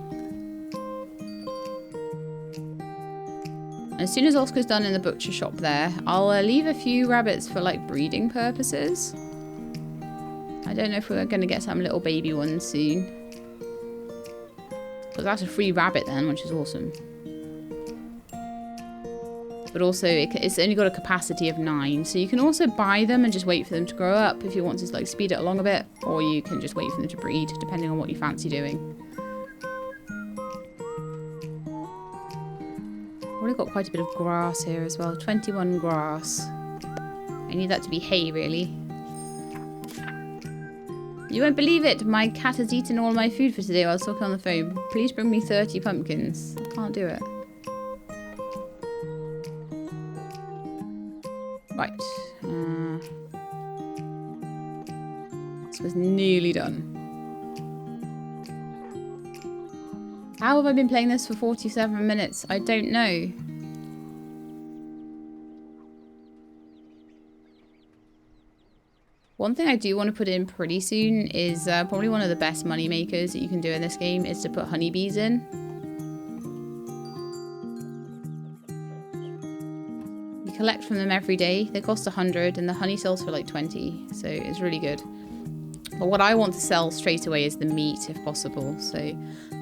As soon as Oscar's done in the butcher shop there, I'll leave a few rabbits for like breeding purposes. I don't know if we're going to get some little baby ones soon. Because that's a free rabbit then, which is awesome. But also, it's only got a capacity of 9. So you can also buy them and just wait for them to grow up if you want to like speed it along a bit. Or you can just wait for them to breed, depending on what you fancy doing. We've got quite a bit of grass here as well. 21 grass. I need that to be hay, really. You won't believe it. My cat has eaten all my food for today while I was talking on the phone. Please bring me 30 pumpkins. I can't do it. Right. This was nearly done. How have I been playing this for 47 minutes? I don't know. One thing I do want to put in pretty soon is probably one of the best money makers that you can do in this game is to put honeybees in. You collect from them every day. They cost 100 and the honey sells for like 20. So it's really good. But what I want to sell straight away is the meat if possible. So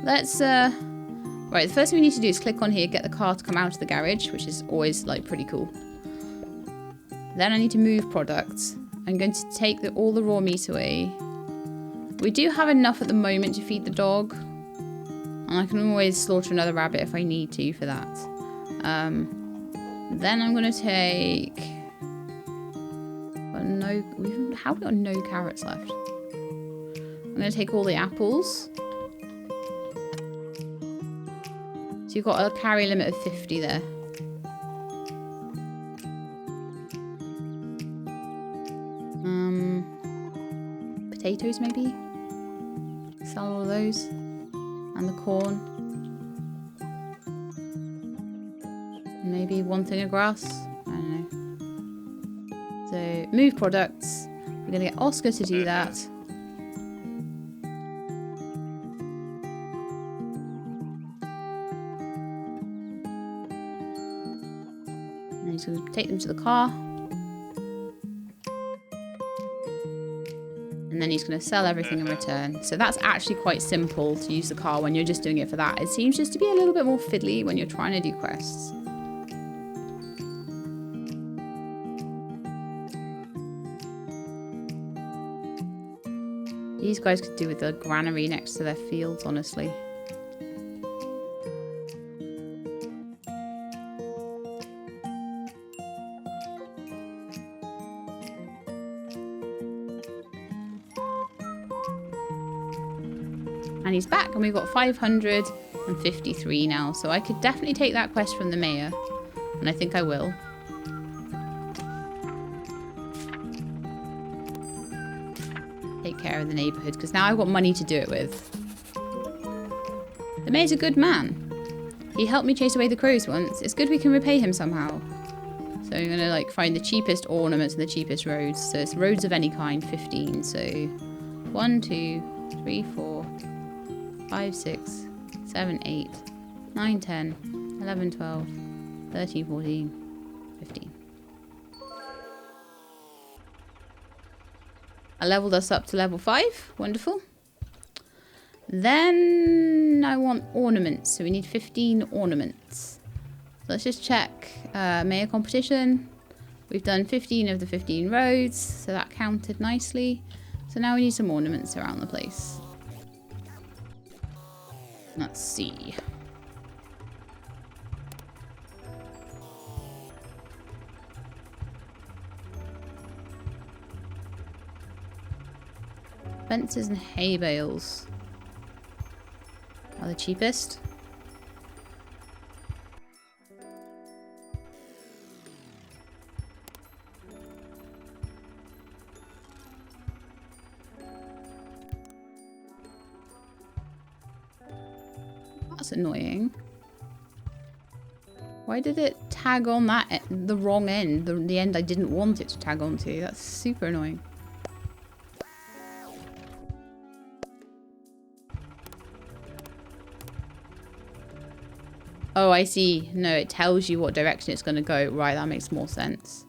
let's, right, the first thing we need to do is click on here, get the car to come out of the garage, which is always like pretty cool. Then I need to move products. I'm going to take all the raw meat away. We do have enough at the moment to feed the dog. And I can always slaughter another rabbit if I need to for that. Then I'm going to take... How have we got no carrots left? I'm going to take all the apples. So you've got a carry limit of 50 there. Potatoes maybe? Sell all of those. And the corn. Maybe one thing of grass. I don't know. So move products. We're going to get Oscar to do that. And he's going to take them to the car. And then he's going to sell everything in return. So that's actually quite simple to use the car when you're just doing it for that. It seems just to be a little bit more fiddly when you're trying to do quests. These guys could do with the granary next to their fields, honestly. And he's back, and we've got 553 now. So I could definitely take that quest from the mayor. And I think I will. Take care of the neighbourhood, because now I've got money to do it with. The mayor's a good man. He helped me chase away the crows once. It's good we can repay him somehow. So I'm going to like find the cheapest ornaments and the cheapest roads. So it's roads of any kind, 15. So 1, 2, 3, 4, 5, 6, 7, 8, 9, 10, 11, 12, 13, 14, 15. I leveled us up to level 5. Wonderful. Then I want ornaments. So we need 15 ornaments. So let's just check mayor competition. We've done 15 of the 15 roads. So that counted nicely. So now we need some ornaments around the place. Let's see. Fences and hay bales are the cheapest. That's annoying. Why did it tag on that the wrong end? The end I didn't want it to tag onto. That's super annoying. Oh, I see. No, it tells you what direction it's going to go. Right, that makes more sense.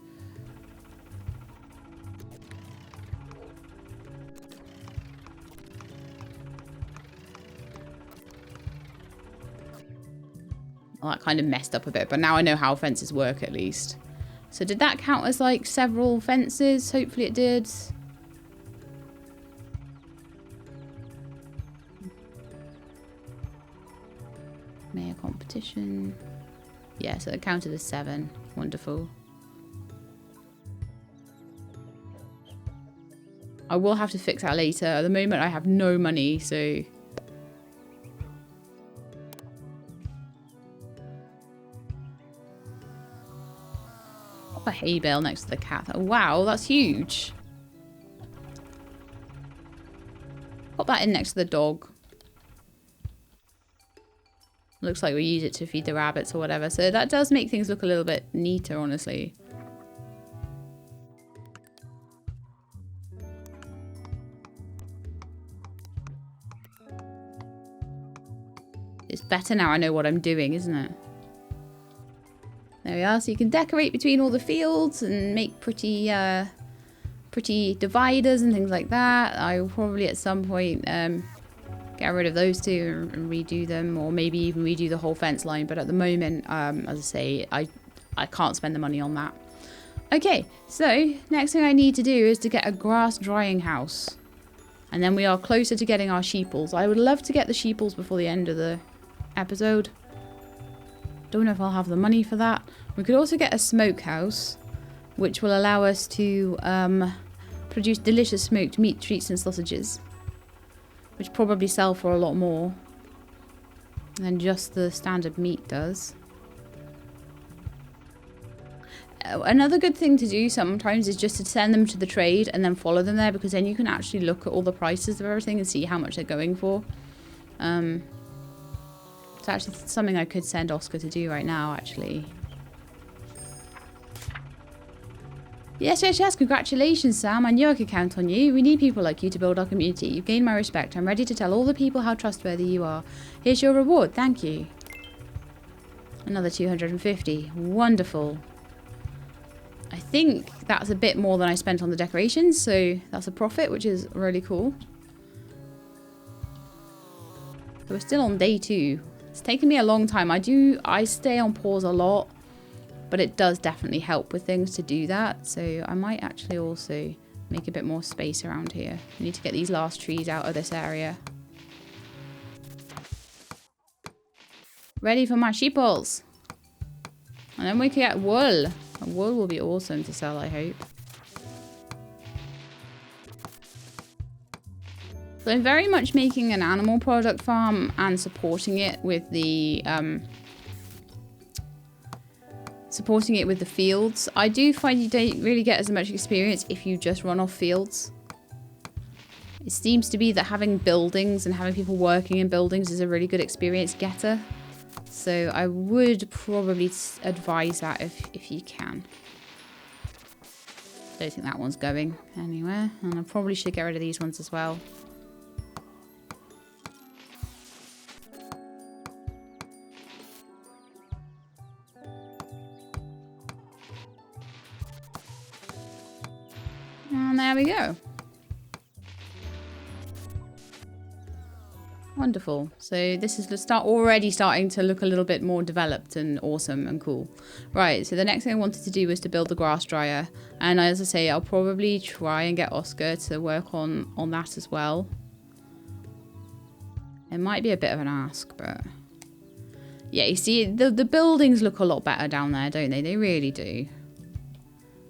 Well, that kind of messed up a bit, but now I know how fences work at least. So did that count as like several fences? Hopefully it did. Mayor competition. Yeah, so it counted as 7. Wonderful. I will have to fix that later. At the moment I have no money, so... Pop a hay bale next to the cat. Oh, wow, that's huge. Pop that in next to the dog. Looks like we use it to feed the rabbits or whatever. So that does make things look a little bit neater, honestly. It's better now I know what I'm doing, isn't it? There we are. So you can decorate between all the fields and make pretty pretty dividers and things like that. I will probably at some point get rid of those two and redo them, or maybe even redo the whole fence line, but at the moment, as I say, I can't spend the money on that. Okay, so next thing I need to do is to get a grass drying house, and then we are closer to getting our sheeples. I would love to get the sheeples before the end of the episode. Don't know if I'll have the money for that. We could also get a smokehouse, which will allow us to produce delicious smoked meat, treats and sausages, which probably sell for a lot more than just the standard meat does. Another good thing to do sometimes is just to send them to the trade and then follow them there, because then you can actually look at all the prices of everything and see how much they're going for. It's actually something I could send Oscar to do right now, actually. Yes, congratulations, Sam. I knew I could count on you. We need people like you to build our community. You've gained my respect. I'm ready to tell all the people how trustworthy you are. Here's your reward. Thank you. Another 250. Wonderful. I think that's a bit more than I spent on the decorations, so that's a profit, which is really cool. So we're still on day 2. It's taken me a long time. I stay on pause a lot, but it does definitely help with things to do that. So I might actually also make a bit more space around here. I need to get these last trees out of this area. Ready for my sheeples. And then we can get wool. And wool will be awesome to sell, I hope. So I'm very much making an animal product farm and supporting it with the fields. I do find you don't really get as much experience if you just run off fields. It seems to be that having buildings and having people working in buildings is a really good experience getter. So I would probably advise that if you can. Don't think that one's going anywhere. And I probably should get rid of these ones as well. And there we go. Wonderful. So this is already starting to look a little bit more developed and awesome and cool. Right, so the next thing I wanted to do was to build the grass dryer. And as I say, I'll probably try and get Oscar to work on that as well. It might be a bit of an ask, but... yeah, you see, the buildings look a lot better down there, don't they? They really do.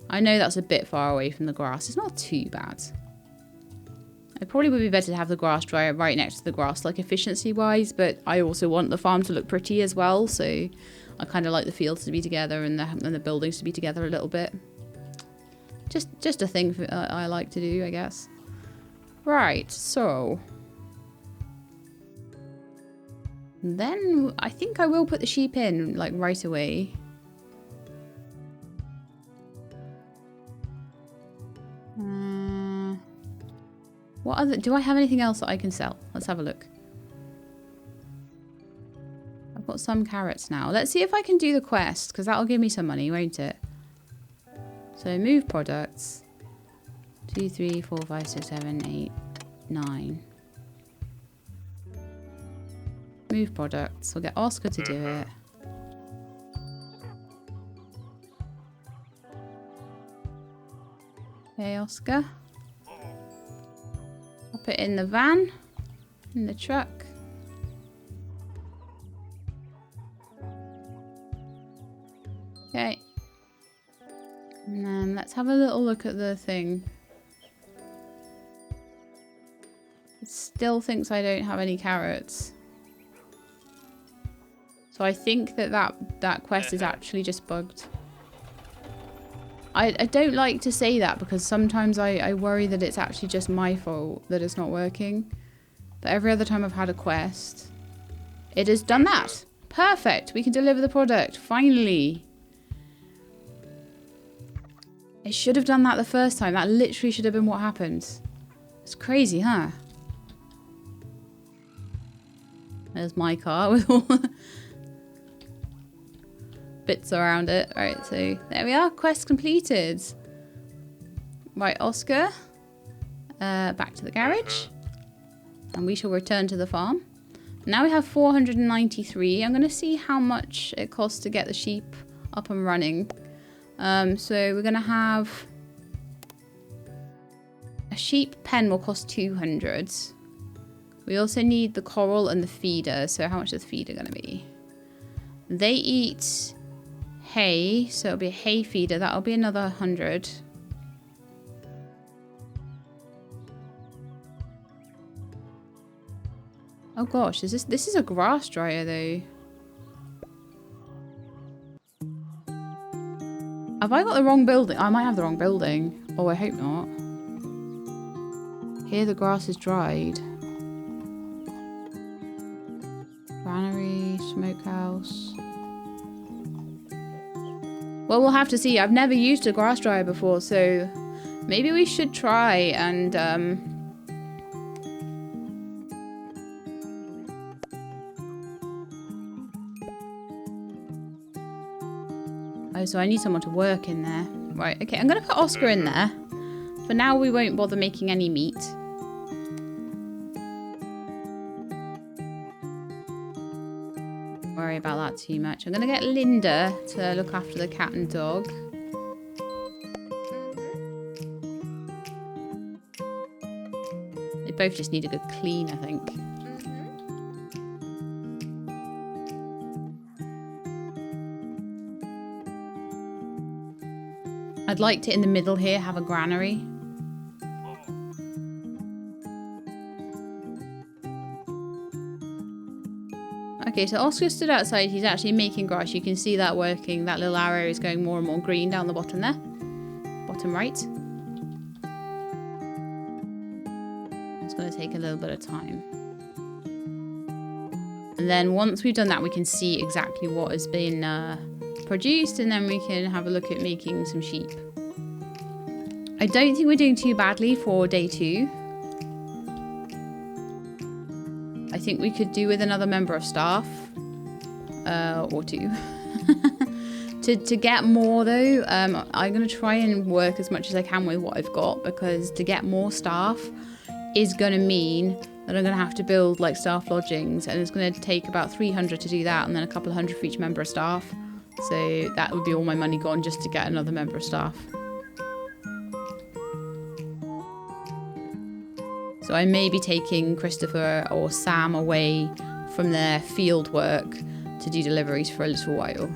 I know that's a bit far away from the grass. It's not too bad. It probably would be better to have the grass dryer right next to the grass, like efficiency-wise, but I also want the farm to look pretty as well, so I kind of like the fields to be together and the buildings to be together a little bit. Just a thing I like to do, I guess. Right, so... then I think I will put the sheep in, like, right away. What other... do I have anything else that I can sell? Let's have a look. I've got some carrots now. Let's see if I can do the quest, because that'll give me some money, won't it? So, move products. 2, 3, 4, 5, 6, 7, 8, 9. Move products. We'll get Oscar to do it. Okay, Oscar. I'll put it in the van, in the truck. Okay. And then let's have a little look at the thing. It still thinks I don't have any carrots. So I think that quest is actually just bugged. I don't like to say that because sometimes I worry that it's actually just my fault that it's not working. But every other time I've had a quest, it has done that. Perfect. We can deliver the product. Finally. It should have done that the first time. That literally should have been what happened. It's crazy, huh? There's my car with all the bits around it. Right, so there we are. Quest completed. Right, Oscar. Back to the garage. And we shall return to the farm. Now we have 493. I'm going to see how much it costs to get the sheep up and running. So we're going to have... a sheep pen will cost 200. We also need the coral and the feeder. So how much is the feeder going to be? They eat... hay, so it'll be a hay feeder. That'll be another 100. Oh gosh, this is a grass dryer though. Have I got the wrong building? I might have the wrong building. Oh, I hope not. Here the grass is dried. Granary, smokehouse. Well, we'll have to see. I've never used a grass dryer before, so maybe we should try and... oh, so I need someone to work in there. Right, okay, I'm going to put Oscar in there. For now, we won't bother making any meat. Worry about that too much. I'm going to get Linda to look after the cat and dog. They both just need a good clean, I think. I'd like to, in the middle here, have a granary. Okay, so Oscar stood outside. He's actually making grass. You can see that working. That little arrow is going more and more green down the bottom there. Bottom right. It's going to take a little bit of time. And then once we've done that, we can see exactly what has been produced. And then we can have a look at making some sheep. I don't think we're doing too badly for day 2. I think we could do with another member of staff. Or 2. To get more though, I'm going to try and work as much as I can with what I've got, because to get more staff is going to mean that I'm going to have to build like staff lodgings, and it's going to take about 300 to do that, and then a couple of hundred for each member of staff. So that would be all my money gone just to get another member of staff. So I may be taking Christopher or Sam away from their field work to do deliveries for a little while.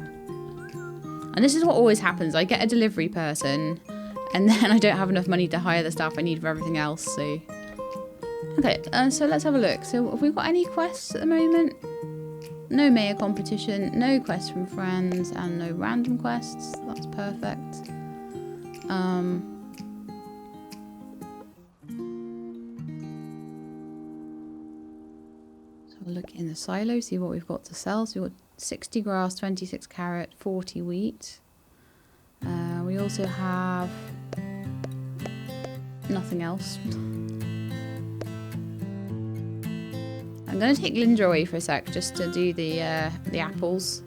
And this is what always happens. I get a delivery person and then I don't have enough money to hire the staff I need for everything else. So, okay, so let's have a look. So have we got any quests at the moment? No mayor competition, no quests from friends, and no random quests. That's perfect. So we'll look in the silo, see what we've got to sell. So we've got 60 grass, 26 carrot, 40 wheat. We also have nothing else. I'm going to take Linda away for a sec just to do the apples.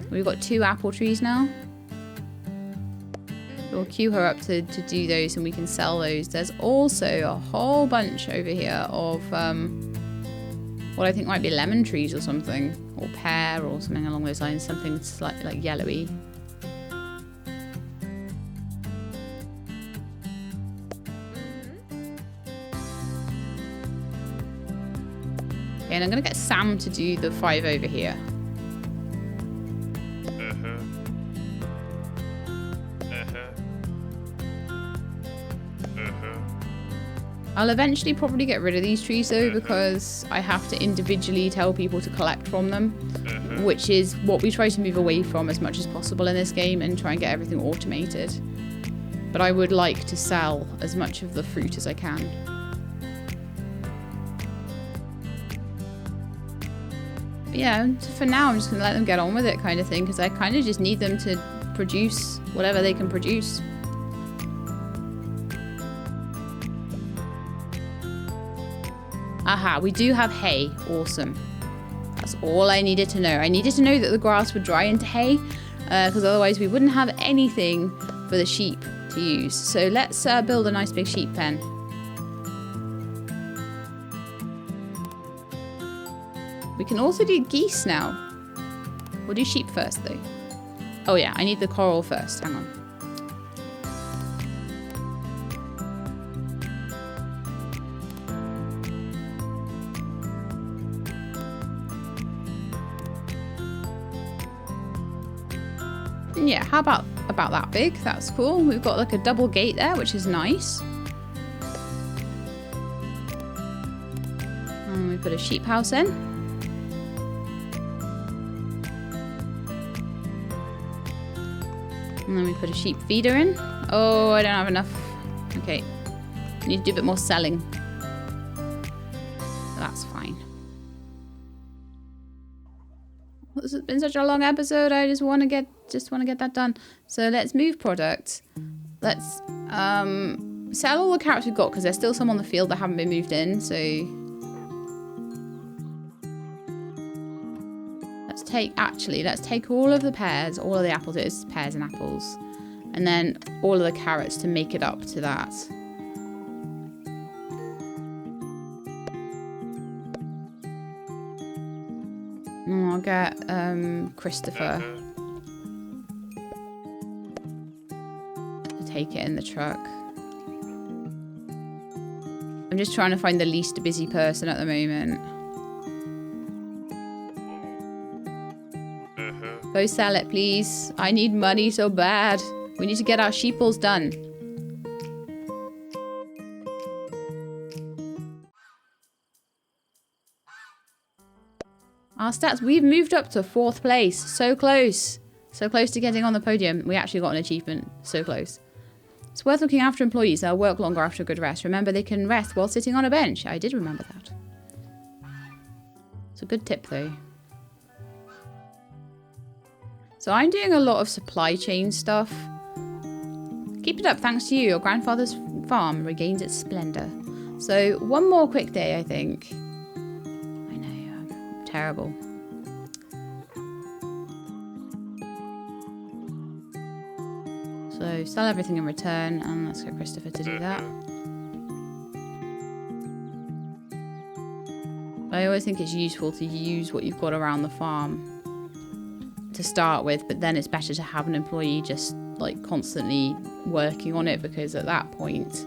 We've got 2 apple trees now. We'll queue her up to do those and we can sell those. There's also a whole bunch over here of what I think might be lemon trees or something, or pear or something along those lines, something slightly like yellowy. Okay, and I'm going to get Sam to do the 5 over here. I'll eventually probably get rid of these trees though, because I have to individually tell people to collect from them, which is what we try to move away from as much as possible in this game and try and get everything automated. But I would like to sell as much of the fruit as I can. But yeah, for now I'm just going to let them get on with it kind of thing, because I kind of just need them to produce whatever they can produce. Aha, we do have hay. Awesome. That's all I needed to know. I needed to know that the grass would dry into hay, because otherwise we wouldn't have anything for the sheep to use. So let's build a nice big sheep pen. We can also do geese now. We'll do sheep first though. Oh yeah, I need the coral first. Hang on. Yeah, how about that big? That's cool. We've got like a double gate there, which is nice. And we put a sheep house in. And then we put a sheep feeder in. Oh, I don't have enough. Okay. I need to do a bit more selling. That's fine. This has been such a long episode. I just want to get that done. So let's move product. Let's sell all the carrots we've got, because there's still some on the field that haven't been moved in. So let's take all of the pears, all of the apples. It is pears and apples, and then all of the carrots to make it up to that. I'll get Christopher to take it in the truck. I'm just trying to find the least busy person at the moment. Go sell it, please. I need money so bad. We need to get our sheeples done. Our stats, we've moved up to 4th place. So close. So close to getting on the podium. We actually got an achievement. So close. It's worth looking after employees. They'll work longer after a good rest. Remember, they can rest while sitting on a bench. I did remember that. It's a good tip, though. So I'm doing a lot of supply chain stuff. Keep it up. Thanks to you, your grandfather's farm regains its splendor. So one more quick day, I think. I know, I'm terrible. So sell everything in return, and let's get Christopher to do that. I always think it's useful to use what you've got around the farm to start with, but then it's better to have an employee just like constantly working on it, because at that point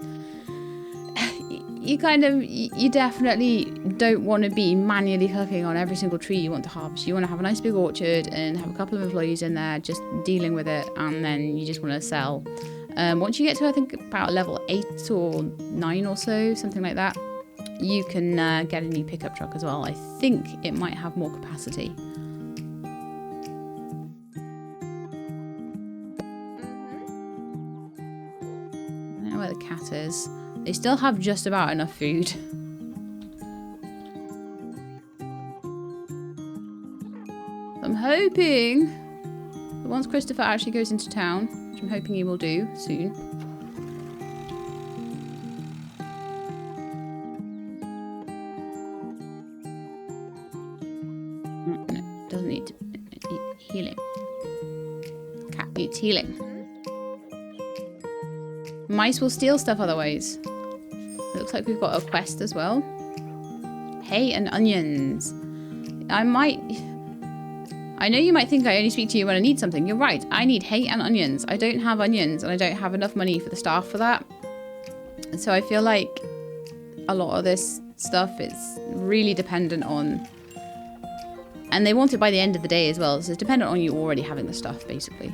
you definitely don't want to be manually hooking on every single tree you want to harvest. You want to have a nice big orchard and have a couple of employees in there just dealing with it, and then you just want to sell. Once you get to, I think, about level 8 or 9 or so, something like that, you can get a new pickup truck as well. I think it might have more capacity. I don't know where the cat is. They still have just about enough food. I'm hoping that once Christopher actually goes into town, which I'm hoping he will do soon, no, doesn't need healing. Cat needs healing. Mice will steal stuff otherwise. It looks like we've got a quest as well. Hay and onions. I know you might think I only speak to you when I need something. You're right. I need hay and onions. I don't have onions, and I don't have enough money for the staff for that. And so I feel like a lot of this stuff is really dependent on... And they want it by the end of the day as well. So it's dependent on you already having the stuff, basically.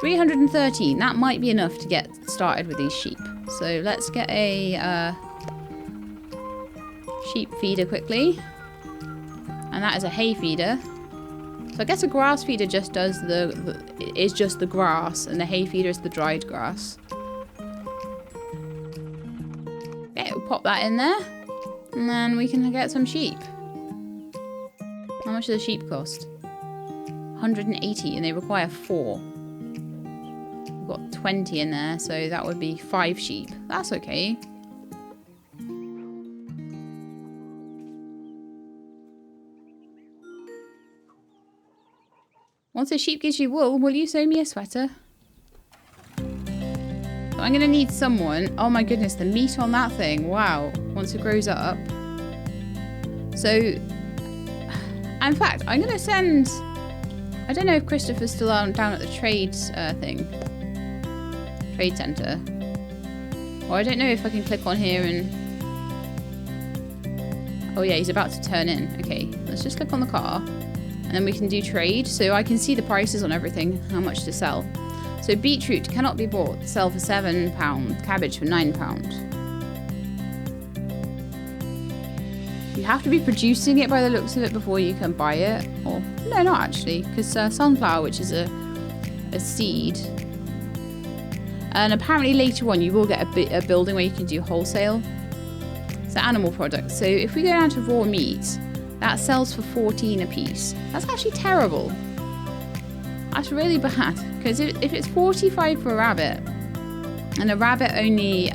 313. That might be enough to get started with these sheep. So let's get a sheep feeder quickly. And that is a hay feeder. So I guess a grass feeder just does is just the grass, and the hay feeder is the dried grass. Okay, we'll pop that in there. And then we can get some sheep. How much does a sheep cost? 180, and they require 4. Got 20 in there, so that would be 5 sheep. That's okay. Once a sheep gives you wool, will you sew me a sweater? So I'm gonna need someone. Oh my goodness, the meat on that thing. Wow. Once it grows up. So, in fact, I'm gonna send... I don't know if Christopher's still down at the trades thing. Trade center. Or I don't know if I can click on here and... Oh yeah, he's about to turn in. Okay, let's just click on the car. And then we can do trade. So I can see the prices on everything, how much to sell. So beetroot cannot be bought. Sell for £7. Cabbage for £9. You have to be producing it by the looks of it before you can buy it. Or, no, not actually. Because sunflower, which is a seed... And apparently later on you will get a building where you can do wholesale. So animal products. So if we go down to raw meat, that sells for 14 a piece. That's actually terrible. That's really bad. Because if it's 45 for a rabbit, and a rabbit only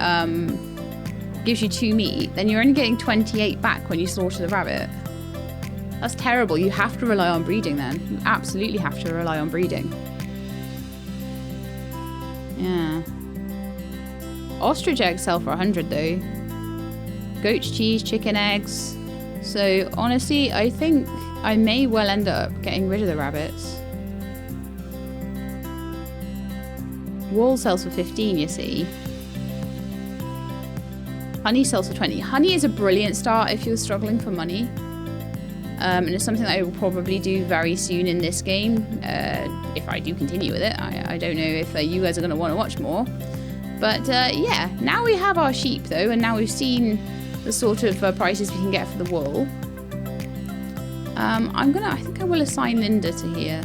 gives you 2 meat, then you're only getting 28 back when you slaughter the rabbit. That's terrible. You have to rely on breeding then. You absolutely have to rely on breeding. Yeah. Ostrich eggs sell for 100 though. Goat's cheese, chicken eggs. So honestly, I think I may well end up getting rid of the rabbits. Wool sells for 15, you see. Honey sells for 20. Honey is a brilliant start if you're struggling for money. And it's something that I will probably do very soon in this game, if I do continue with it. I don't know if you guys are going to want to watch more. But yeah, now we have our sheep though, and now we've seen the sort of prices we can get for the wool. I think I will assign Linda to here.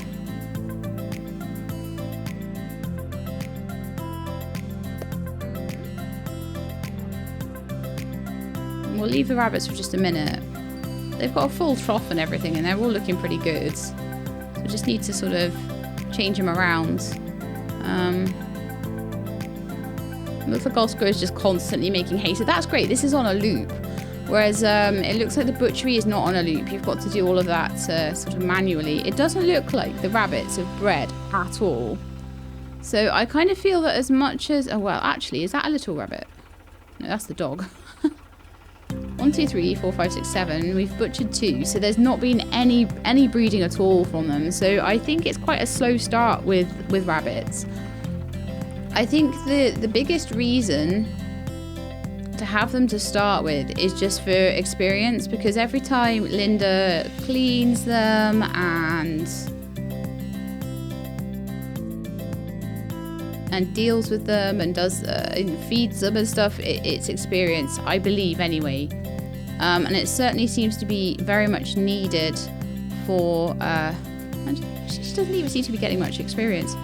And we'll leave the rabbits for just a minute. They've got a full trough and everything, and they're all looking pretty good. So we just need to sort of change them around. Looks like Oscar is just constantly making hay. So that's great. This is on a loop. Whereas it looks like the butchery is not on a loop. You've got to do all of that sort of manually. It doesn't look like the rabbits have bred at all. So I kind of feel that as much as... Oh, well, actually, is that a little rabbit? No, that's the dog. 1, 2, 3, 4, 5, 6, 7. We've butchered 2. So there's not been any breeding at all from them. So I think it's quite a slow start with rabbits. I think the biggest reason to have them to start with is just for experience, because every time Linda cleans them and deals with them and does feeds them and stuff, it's experience, I believe anyway, and it certainly seems to be very much needed for she doesn't even seem to be getting much experience.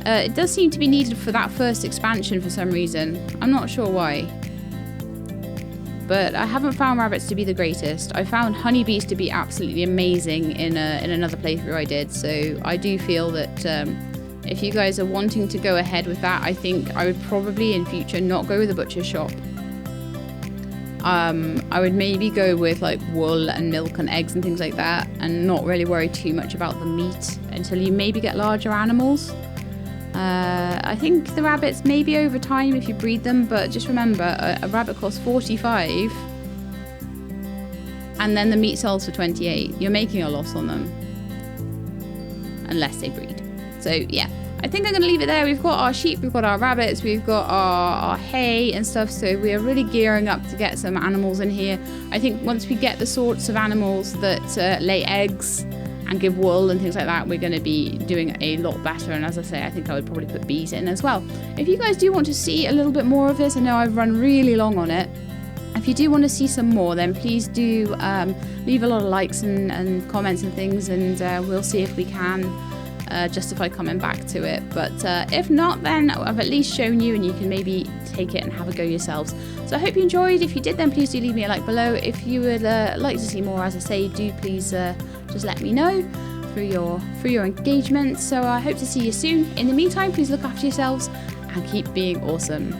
It does seem to be needed for that first expansion for some reason. I'm not sure why. But I haven't found rabbits to be the greatest. I found honeybees to be absolutely amazing in another playthrough I did. So I do feel that if you guys are wanting to go ahead with that, I think I would probably in future not go with the butcher shop. I would maybe go with like wool and milk and eggs and things like that, and not really worry too much about the meat until you maybe get larger animals. I think the rabbits maybe over time if you breed them, but just remember a rabbit costs 45 and then the meat sells for 28. You're making a loss on them unless they breed. So yeah, I think I'm going to leave it there. We've got our sheep, we've got our rabbits, we've got our hay and stuff, so we are really gearing up to get some animals in here. I think once we get the sorts of animals that lay eggs and give wool and things like that, we're going to be doing a lot better. And as I say, I think I would probably put bees in as well. If you guys do want to see a little bit more of this, I know I've run really long on it. If you do want to see some more, then please do leave a lot of likes and comments and things, and we'll see if we can justify coming back to it. But if not, then I've at least shown you and you can maybe take it and have a go yourselves. So I hope you enjoyed. If you did, then please do leave me a like below. If you would like to see more, as I say, do please just let me know through your engagement. So I hope to see you soon. In the meantime, please look after yourselves and keep being awesome.